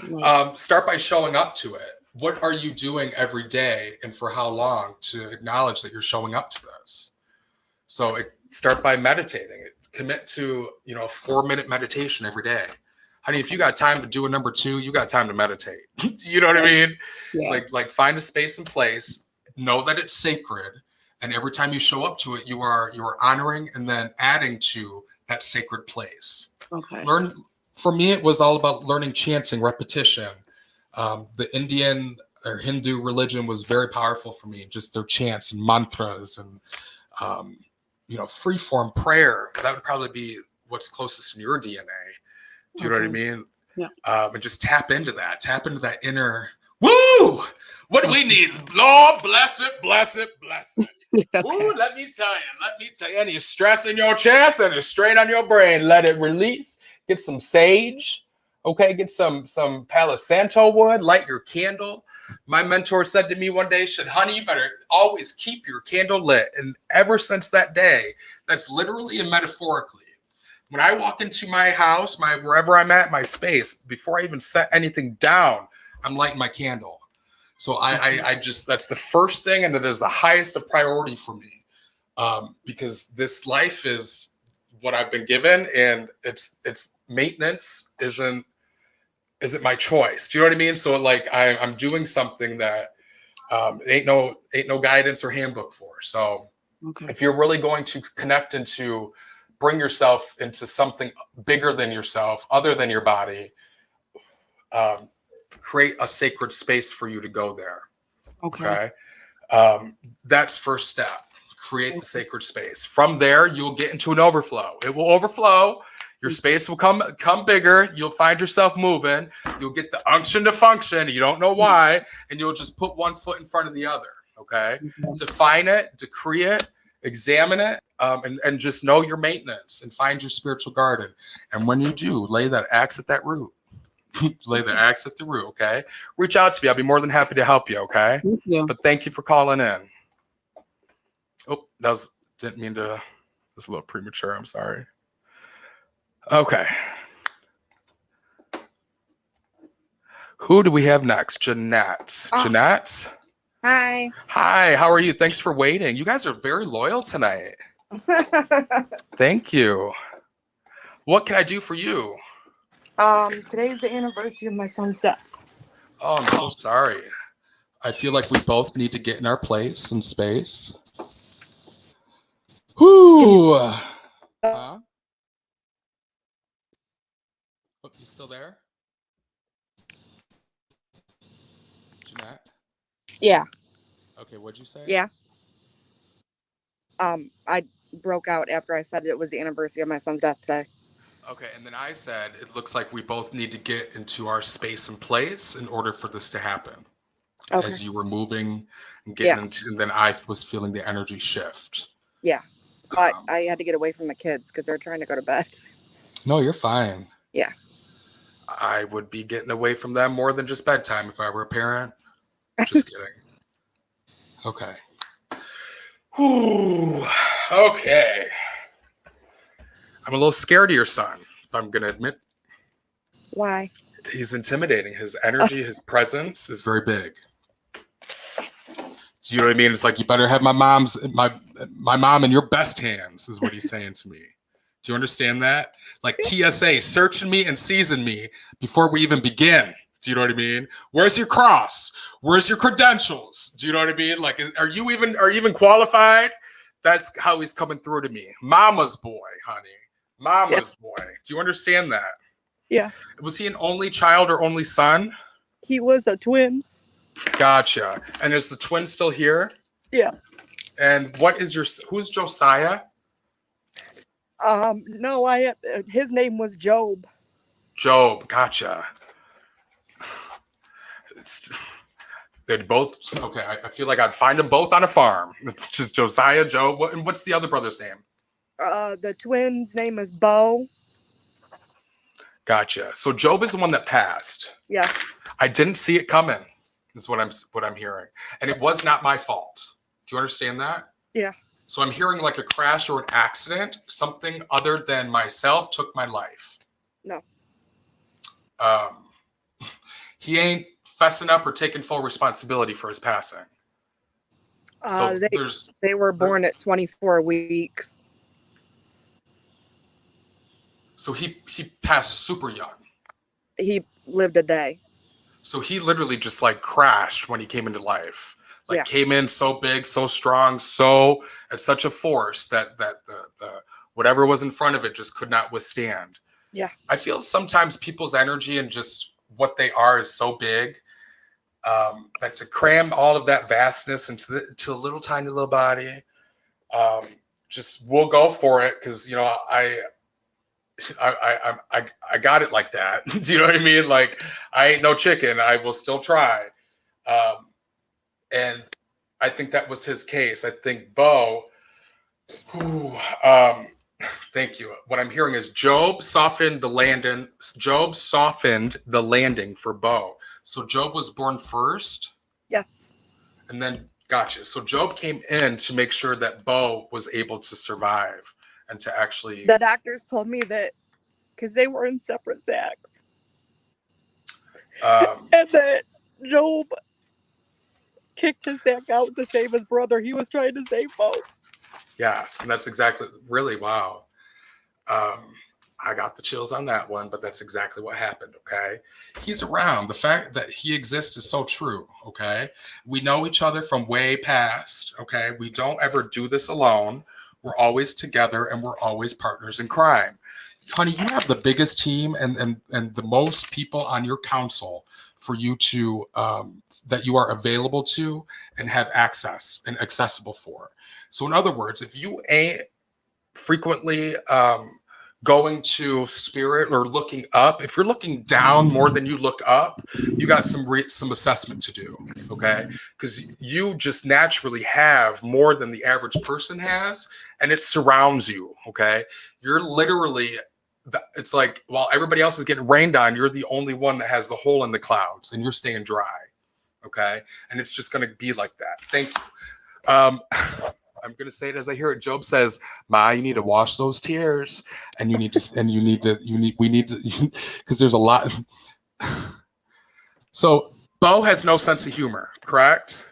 Like, Start by showing up to it. What are you doing every day, and for how long, to acknowledge that you're showing up to this? So start by meditating. Commit to a 4-minute meditation every day. Honey, if you got time to do a number 2, you got time to meditate. You know what I mean? yeah. Like find a space and place. Know that it's sacred, and every time you show up to it, you are honoring and then adding to that sacred place. Okay. For me, it was all about learning chanting, repetition. The Indian or Hindu religion was very powerful for me. Just their chants and mantras and free form prayer. That would probably be what's closest in your DNA. Do you know what I mean? Yeah. And just tap into that inner woo. What do we need? Lord, bless it, bless it, bless it. Okay. Ooh, let me tell you, any stress in your chest and a strain on your brain, let it release. Get some sage, okay? Get some Palo Santo wood, light your candle. My mentor said to me one day, honey, you better always keep your candle lit. And ever since that day, that's literally and metaphorically. When I walk into my house, wherever I'm at, my space, before I even set anything down, I'm lighting my candle. So I just, that's the first thing, and it is the highest of priority for me, because this life is what I've been given, and it's maintenance isn't my choice. Do you know what I mean? So like I'm doing something that ain't no guidance or handbook for. So if you're really going to connect and to bring yourself into something bigger than yourself, other than your body, create a sacred space for you to go there. Okay. That's first step. Create the sacred space. From there, you'll get into an overflow. It will overflow. Your space will come bigger. You'll find yourself moving. You'll get the unction to function. You don't know why. And you'll just put one foot in front of the other. Okay. Define it, decree it, examine it, and just know your maintenance and find your spiritual garden. And when you do, lay that axe at that root. Lay the axe at the root, okay? Reach out to me. I'll be more than happy to help you, okay? Thank you. But thank you for calling in. Oh, didn't mean to, was a little premature. I'm sorry. Okay. Who do we have next? Jeanette. Jeanette? Hi. Hi, how are you? Thanks for waiting. You guys are very loyal tonight. Thank you. What can I do for you? Today's the anniversary of my son's death. Oh, I'm so sorry. I feel like we both need to get in our place and space. Whoo! Huh? Oh, you still there? Jeanette? Yeah. Okay, what'd you say? Yeah. I broke out after I said it was the anniversary of my son's death today. Okay, and then I said, it looks like we both need to get into our space and place in order for this to happen. Okay. As you were moving and getting into, and then I was feeling the energy shift. Yeah. But I had to get away from the kids because they're trying to go to bed. No, you're fine. Yeah. I would be getting away from them more than just bedtime if I were a parent. Just kidding. Okay. Ooh, okay. I'm a little scared of your son, if I'm going to admit. Why? He's intimidating. His energy, his presence is very big. Do you know what I mean? It's like, you better have my mom in your best hands, is what he's saying to me. Do you understand that? Like TSA, searching me and seizing me before we even begin. Do you know what I mean? Where's your cross? Where's your credentials? Do you know what I mean? Like, are you even qualified? That's how he's coming through to me. Mama's boy, honey. Mama's boy. Do you understand that? Yeah. Was he an only child or only son? He was a twin. Gotcha. And is the twin still here? Yeah. And who's Josiah? No, his name was Job. Job. Gotcha. They're both okay. I feel like I'd find them both on a farm. It's just Josiah, Job. And what's the other brother's name? The twin's name is Bo. Gotcha. So Job is the one that passed. Yes. I didn't see it coming. is what I'm hearing. And it was not my fault. Do you understand that? Yeah. So I'm hearing like a crash or an accident, something other than myself took my life. No. He ain't fessing up or taking full responsibility for his passing. So They were born at 24 weeks. So he passed super young. He lived a day. So he literally just like crashed when he came into life. Like Yeah. came in so big, so strong, so at such a force that the whatever was in front of it just could not withstand. Yeah. I feel sometimes people's energy and just what they are is so big that to cram all of that vastness into a little tiny little body, just we'll go for it because I got it like that. Do you know what I mean? Like I ain't no chicken. I will still try. And I think that was his case. I think Bo, thank you. What I'm hearing is Job softened the landing. Job softened the landing for Bo. So Job was born first. Yes. And then, gotcha. So Job came in to make sure that Bo was able to survive and to actually. The doctors told me that because they were in separate sacks. And that Job kicked his sack out to save his brother. He was trying to save Bo. Yes, and that's exactly, really, wow. I got the chills on that one, but that's exactly what happened, okay? He's around. The fact that he exists is so true, okay? We know each other from way past, okay? We don't ever do this alone. We're always together, and we're always partners in crime. Honey, you have the biggest team and the most people on your council for you to, that you are available to and have access and accessible for. So in other words, if you ain't frequently going to spirit or looking up, if you're looking down more than you look up, you got some assessment to do, okay? Because you just naturally have more than the average person has, and it surrounds you, okay? You're literally, it's like while everybody else is getting rained on, you're the only one that has the hole in the clouds, and you're staying dry, okay? And it's just going to be like that. Thank you. I'm going to say it as I hear it. Job says, Ma, you need to wash those tears, and we need to, because there's a lot. So Bo has no sense of humor, correct?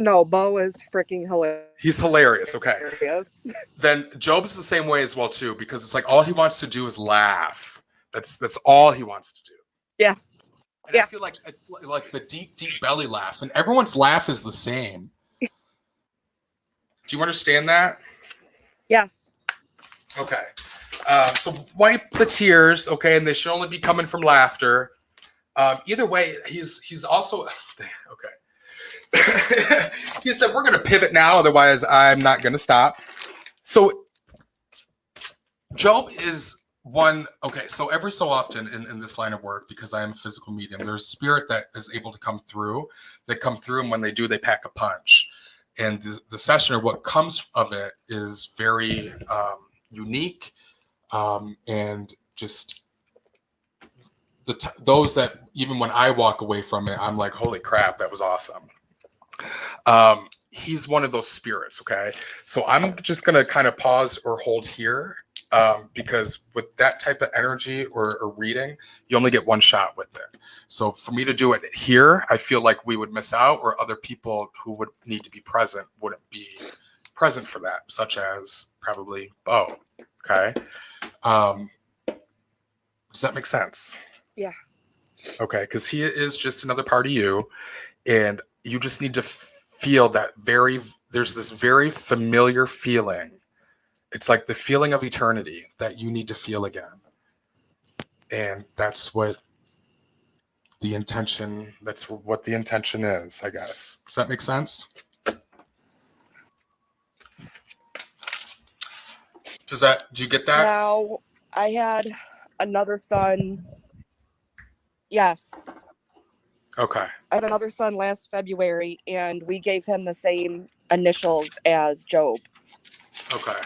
No, Bo is freaking hilarious. He's hilarious. Okay. Then Job is the same way as well too, because it's like all he wants to do is laugh. That's all he wants to do. Yeah. And I feel like it's like the deep, deep belly laugh, and everyone's laugh is the same. Do you understand that? Yes. Okay. So wipe the tears, okay, and they should only be coming from laughter. Either way, he's also okay. He said we're gonna pivot now, otherwise I'm not gonna stop. So Job is one, okay, so every so often in this line of work, because I am a physical medium, there's spirit that is able to come through, and when they do, they pack a punch. And the session or what comes of it is very unique, and just those that even when I walk away from it, I'm like, holy crap, that was awesome. He's one of those spirits, okay? So I'm just gonna kind of pause or hold here, because with that type of energy or reading, you only get one shot with it. So for me to do it here, I feel like we would miss out, or other people who would need to be present wouldn't be present for that, such as probably Bo. Okay. Does that make sense? Yeah. Okay, because he is just another part of you, and you just need to feel that there's this very familiar feeling. It's like the feeling of eternity that you need to feel again. And that's what the intention is, I guess. Does that make sense? Do you get that? Now, I had another son. Yes. Okay. I had another son last February, and we gave him the same initials as Job. Okay.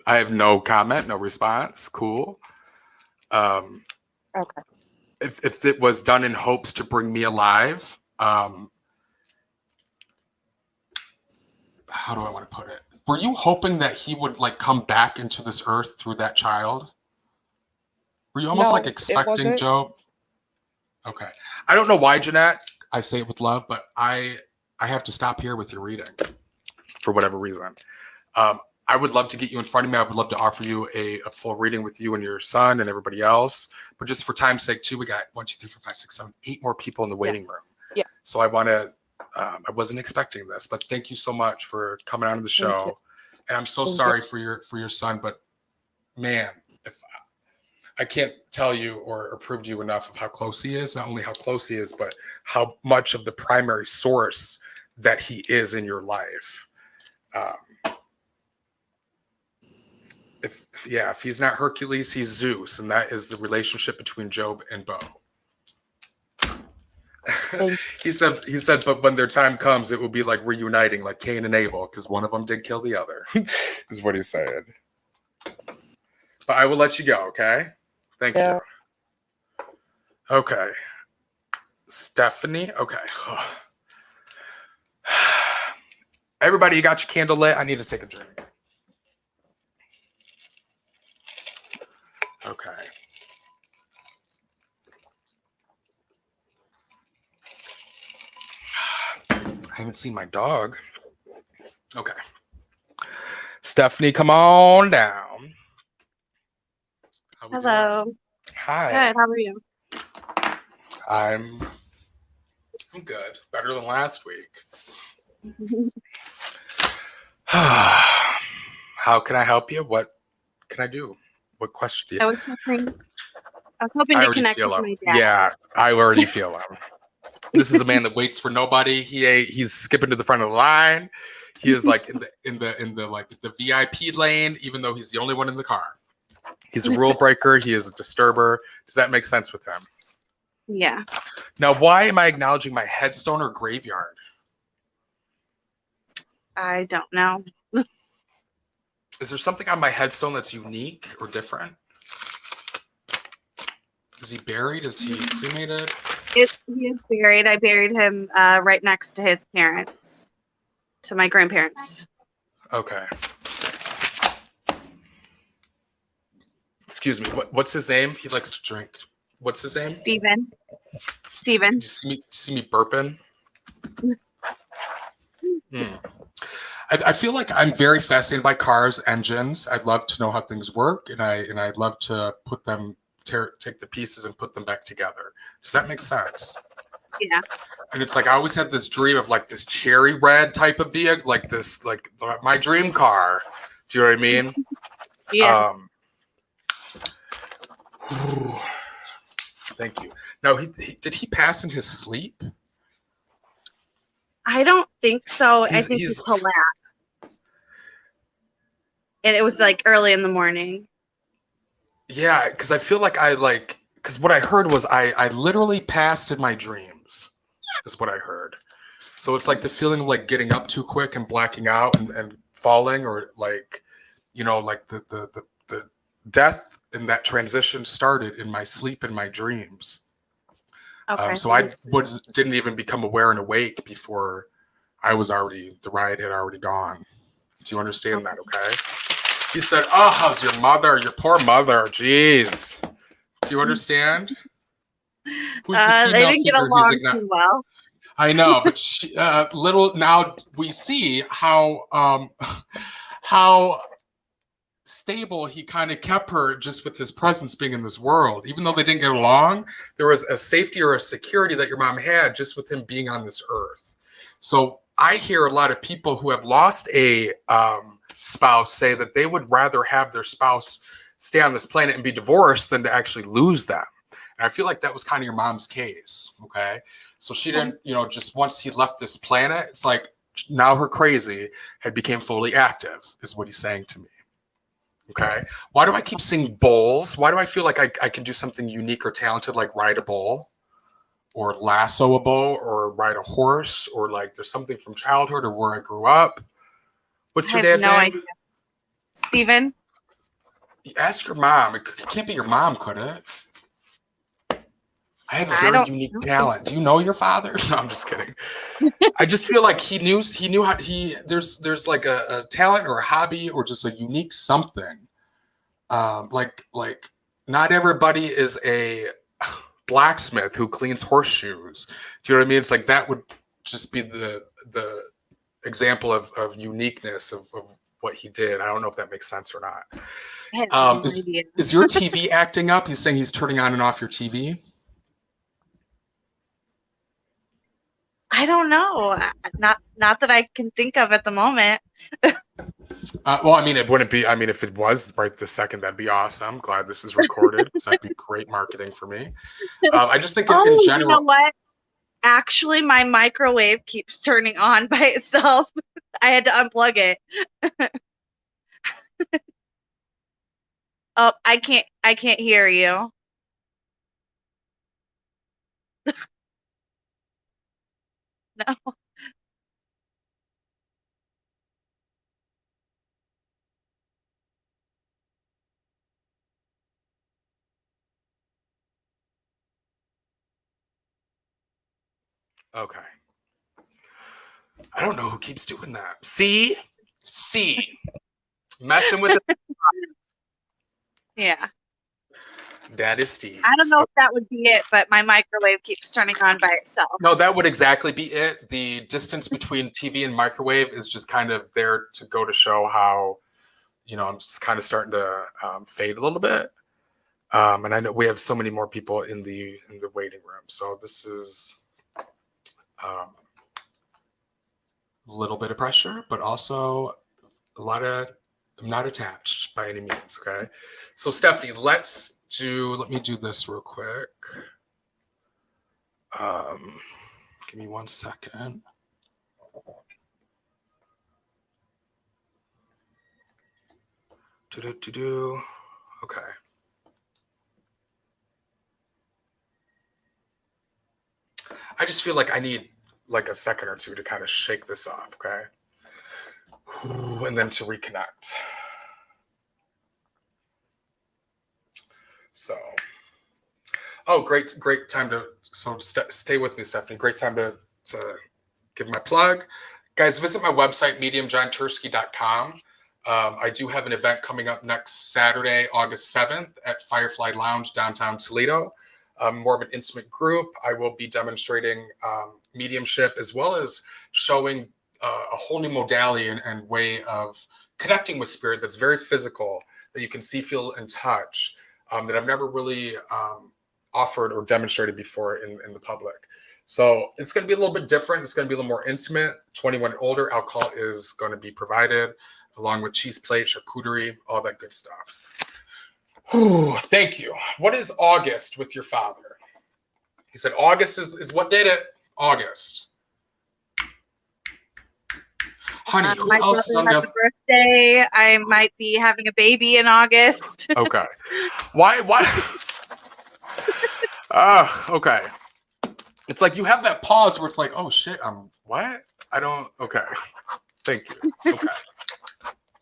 I have no comment, no response. Cool. Okay. If it was done in hopes to bring me alive, how do I want to put it? Were you hoping that he would like come back into this earth through that child? Were you almost No, like it expecting wasn't. Job? Okay. I don't know why, Jeanette. I say it with love, but I have to stop here with your reading for whatever reason. I would love to get you in front of me. I would love to offer you a full reading with you and your son and everybody else. But just for time's sake, too, we got 1, 2, 3, 4, 5, 6, 7, 8 more people in the waiting room. Yeah. So I want to. I wasn't expecting this, but thank you so much for coming on to the Thank you. show. And I'm so Thank you. sorry for your son, but man, if I can't tell you or prove to you enough of how close he is. Not only how close he is, but how much of the primary source that he is in your life. If he's not Hercules, he's Zeus, and that is the relationship between Job and Bo. he said, but when their time comes, it will be like reuniting, like Cain and Abel, because one of them did kill the other, is what he said. But I will let you go, okay? Thank you. Okay. Stephanie, okay. Everybody, you got your candle lit? I need to take a drink. Okay. I haven't seen my dog. Okay. Stephanie, come on down. How we doing? Hello. Hi. Good. How are you? I'm good. Better than last week. How can I help you? What can I do? What question do you I was hoping I to already connect feel with him. my dad. Yeah, I already feel him. This is a man that waits for nobody. He's skipping to the front of the line. He is like in the VIP lane, even though he's the only one in the car. He's a rule breaker. He is a disturber. Does that make sense with him? Yeah. Now, why am I acknowledging my headstone or graveyard? I don't know. Is there something on my headstone that's unique or different? Is he buried? Is he cremated? He is buried. I buried him right next to his parents, to my grandparents. Okay. Excuse me. What's his name? He likes to drink. What's his name? Steven. Did you see me burping? I feel like I'm very fascinated by cars, engines. I'd love to know how things work, and I'd love to put them, take the pieces and put them back together. Does that make sense? Yeah. And it's like I always had this dream of like this cherry red type of vehicle, like this, like my dream car. Do you know what I mean? Yeah. Thank you. Now, did he pass in his sleep? I don't think so. I think he he's- collapsed. And it was like early in the morning. Yeah, because I feel like because what I heard was I literally passed in my dreams, is what I heard. So it's like the feeling of like getting up too quick and blacking out and falling, or like, like the death and that transition started in my sleep and my dreams. Okay. So I didn't even become aware and awake before the ride had already gone. Do you understand that? Okay. He said, "Oh, how's your mother? Your poor mother. Jeez. Do you understand?" Who's the they female didn't get figure along too well. I know, but now we see how stable he kind of kept her just with his presence being in this world. Even though they didn't get along, there was a safety or a security that your mom had just with him being on this earth. So I hear a lot of people who have lost a spouse say that they would rather have their spouse stay on this planet and be divorced than to actually lose them. And I feel like that was kind of your mom's case. Okay. So she didn't, just once he left this planet, it's like now her crazy had became fully active, is what he's saying to me. Okay. Why do I keep seeing bulls? Why do I feel like I can do something unique or talented, like ride a bull or lasso a bull or ride a horse, or like there's something from childhood or where I grew up? What's your dad's name? Idea. Steven. Ask your mom. It can't be your mom, could it? I have a I very don't unique know. talent. Do you know your father? No, I'm just kidding. I just feel like he knew how there's like a talent or a hobby or just a unique something. Like not everybody is a blacksmith who cleans horseshoes. Do you know what I mean? It's like that would just be the example of uniqueness of what he did. I don't know if that makes sense or not. I have no idea. Is your TV acting up? He's saying he's turning on and off your TV. I don't know. Not that I can think of at the moment. Well, I mean, it wouldn't be. I mean, if it was right this second, that'd be awesome. Glad this is recorded because that'd be great marketing for me. I just think in You general. know what? Actually, my microwave keeps turning on by itself. I had to unplug it. Oh, I can't hear you. No. Okay. I don't know who keeps doing that. See, messing with it. Yeah. That is Steve. I don't know if that would be it, but my microwave keeps turning on by itself. No, that would exactly be it. The distance between TV and microwave is just kind of there to go to show how, I'm just kind of starting to fade a little bit. And I know we have so many more people in the waiting room, so this is a little bit of pressure, but also a lot of. I'm not attached by any means. Okay, so Stephanie, let me do this real quick. Give me 1 second. Okay. I just feel like I need like a second or two to kind of shake this off, okay? And then to reconnect. So, great time to, stay with me, Stephanie. Great time to give my plug. Guys, visit my website, mediumjohntursky.com. I do have an event coming up next Saturday, August 7th at Firefly Lounge, downtown Toledo. More of an intimate group. I will be demonstrating mediumship as well as showing a whole new modality and way of connecting with spirit that's very physical, that you can see, feel, and touch, that I've never really offered or demonstrated before in the public. So it's going to be a little bit different. It's going to be a little more intimate. 21 and older. Alcohol is going to be provided, along with cheese plate, charcuterie, all that good stuff. Whew, thank you. What is August with your father? He said August is what date it? August. Honey, who My else is on brother has the a birthday. I might be having a baby in August. Okay. Why? Okay. It's like you have that pause where it's like, oh shit, what? I don't, okay. Thank you.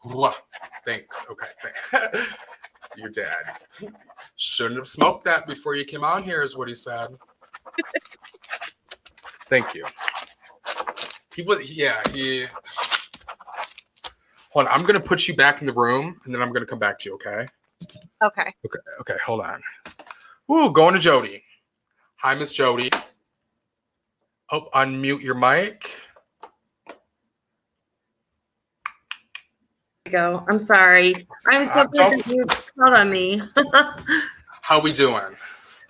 Okay. Thanks. Okay. Your dad shouldn't have smoked that before you came on here, is what he said. Thank you. He. Hold on, I'm gonna put you back in the room, and then I'm gonna come back to you. Okay. Okay. Okay. Hold on. Ooh, going to Jody. Hi, Miss Jody. Oh, unmute your mic. Go. I'm sorry. I'm so glad that you called on me. How we doing?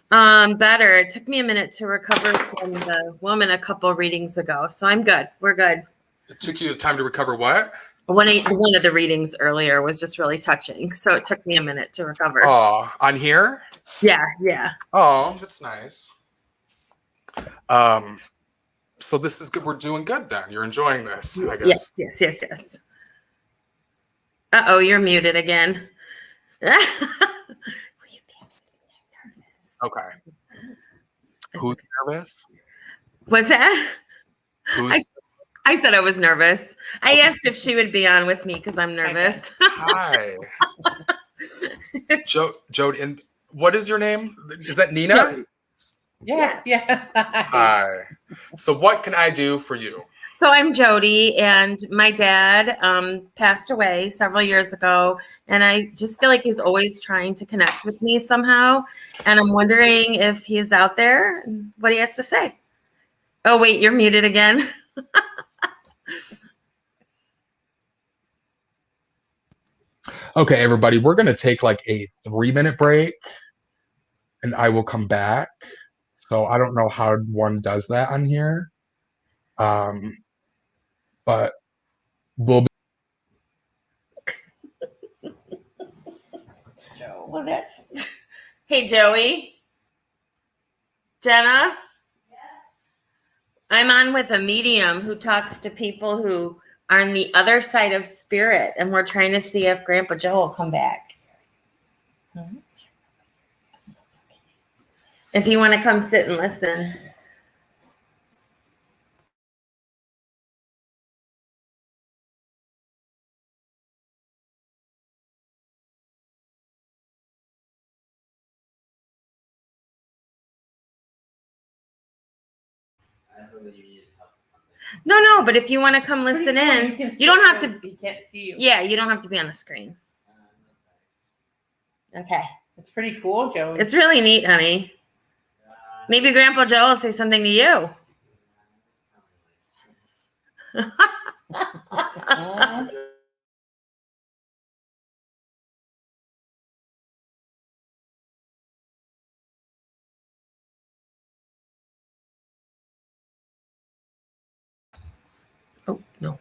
Better. It took me a minute to recover from the woman a couple readings ago, so I'm good. We're good. It took you time to recover what? One of the readings earlier was just really touching, so it took me a minute to recover. Oh, on here? Yeah. Oh, that's nice. So this is good. We're doing good then. You're enjoying this, I guess. Yes. Uh-oh, you're muted again. Okay. Who's nervous? What's that? I said I was nervous. I asked if she would be on with me because I'm nervous. Hi. Jody, and what is your name? Is that Nina? Yeah. Yeah. Hi. So what can I do for you? So I'm Jody, and my dad passed away several years ago, and I just feel like he's always trying to connect with me somehow. And I'm wondering if he's out there and what he has to say. Oh, wait, you're muted again. Okay, everybody, we're going to take like a 3-minute break and I will come back. So I don't know how one does that on here. But we'll be. Well, that's. Hey, Joey. Jenna? I'm on with a medium who talks to people who are on the other side of spirit, and we're trying to see if Grandpa Joe will come back. If you want to come sit and listen. No, but if you want to come listen in, you don't have to. He can't see you. Yeah, you don't have to be on the screen. Okay. It's pretty cool, Joey. It's really neat, honey. Maybe Grandpa Joe will say something to you. Oh, no.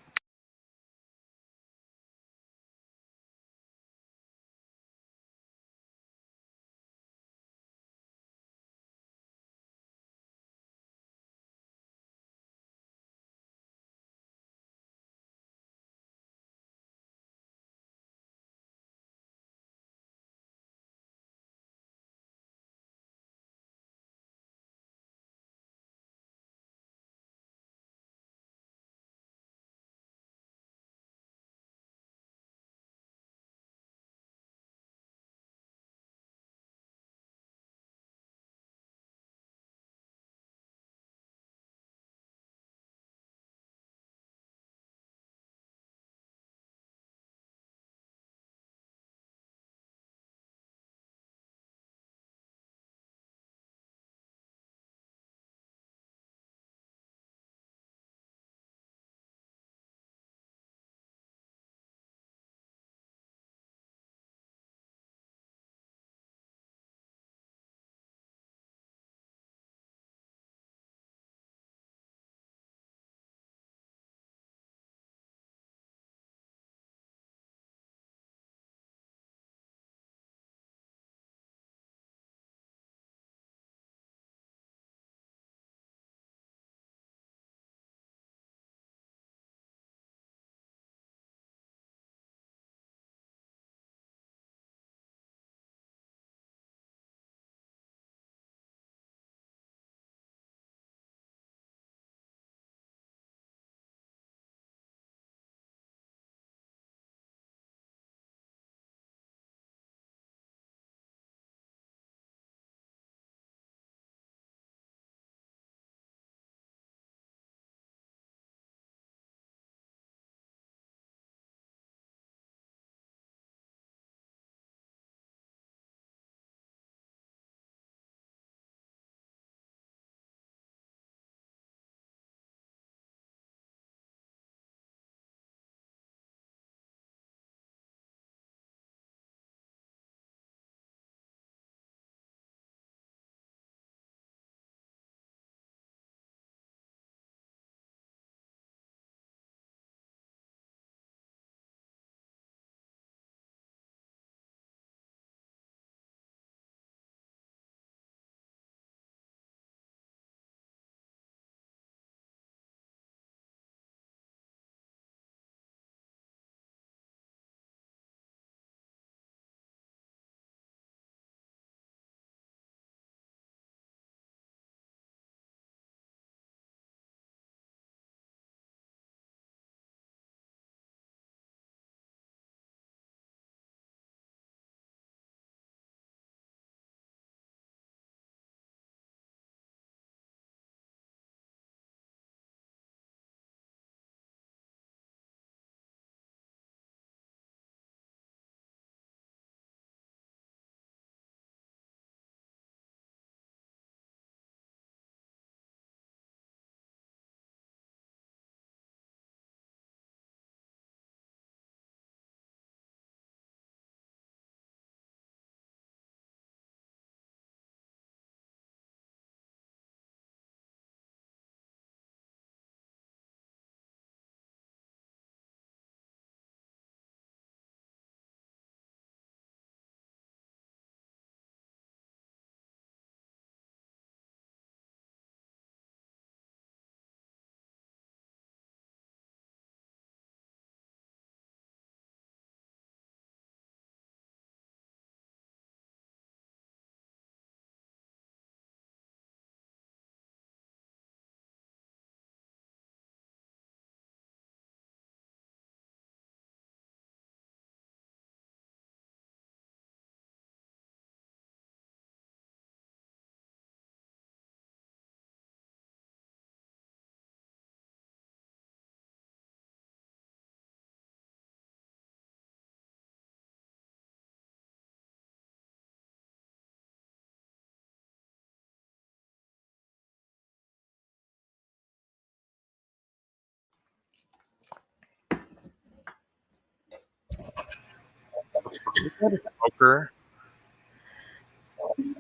Smoker.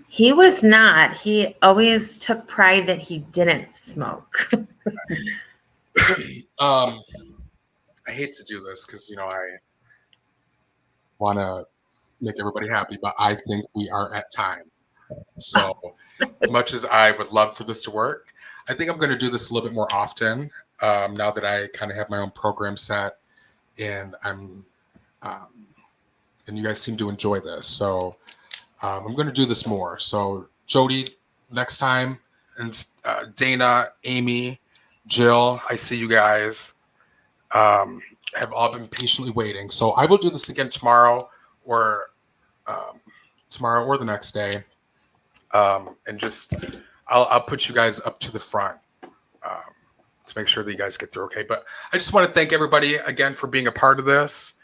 He was not. He always took pride that he didn't smoke. I hate to do this because I want to make everybody happy, but I think we are at time. So as much as I would love for this to work, I think I'm going to do this a little bit more often now that I kind of have my own program set, and and you guys seem to enjoy this. So I'm going to do this more. So Jody, next time, and Dana, Amy, Jill, I see you guys have all been patiently waiting. So I will do this again tomorrow or the next day. And just I'll put you guys up to the front to make sure that you guys get through okay. But I just want to thank everybody again for being a part of this.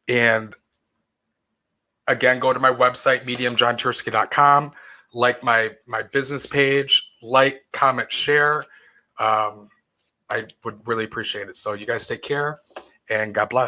And again, go to my website, mediumjohntursky.com, like my business page, like, comment, share. I would really appreciate it. So you guys take care and God bless.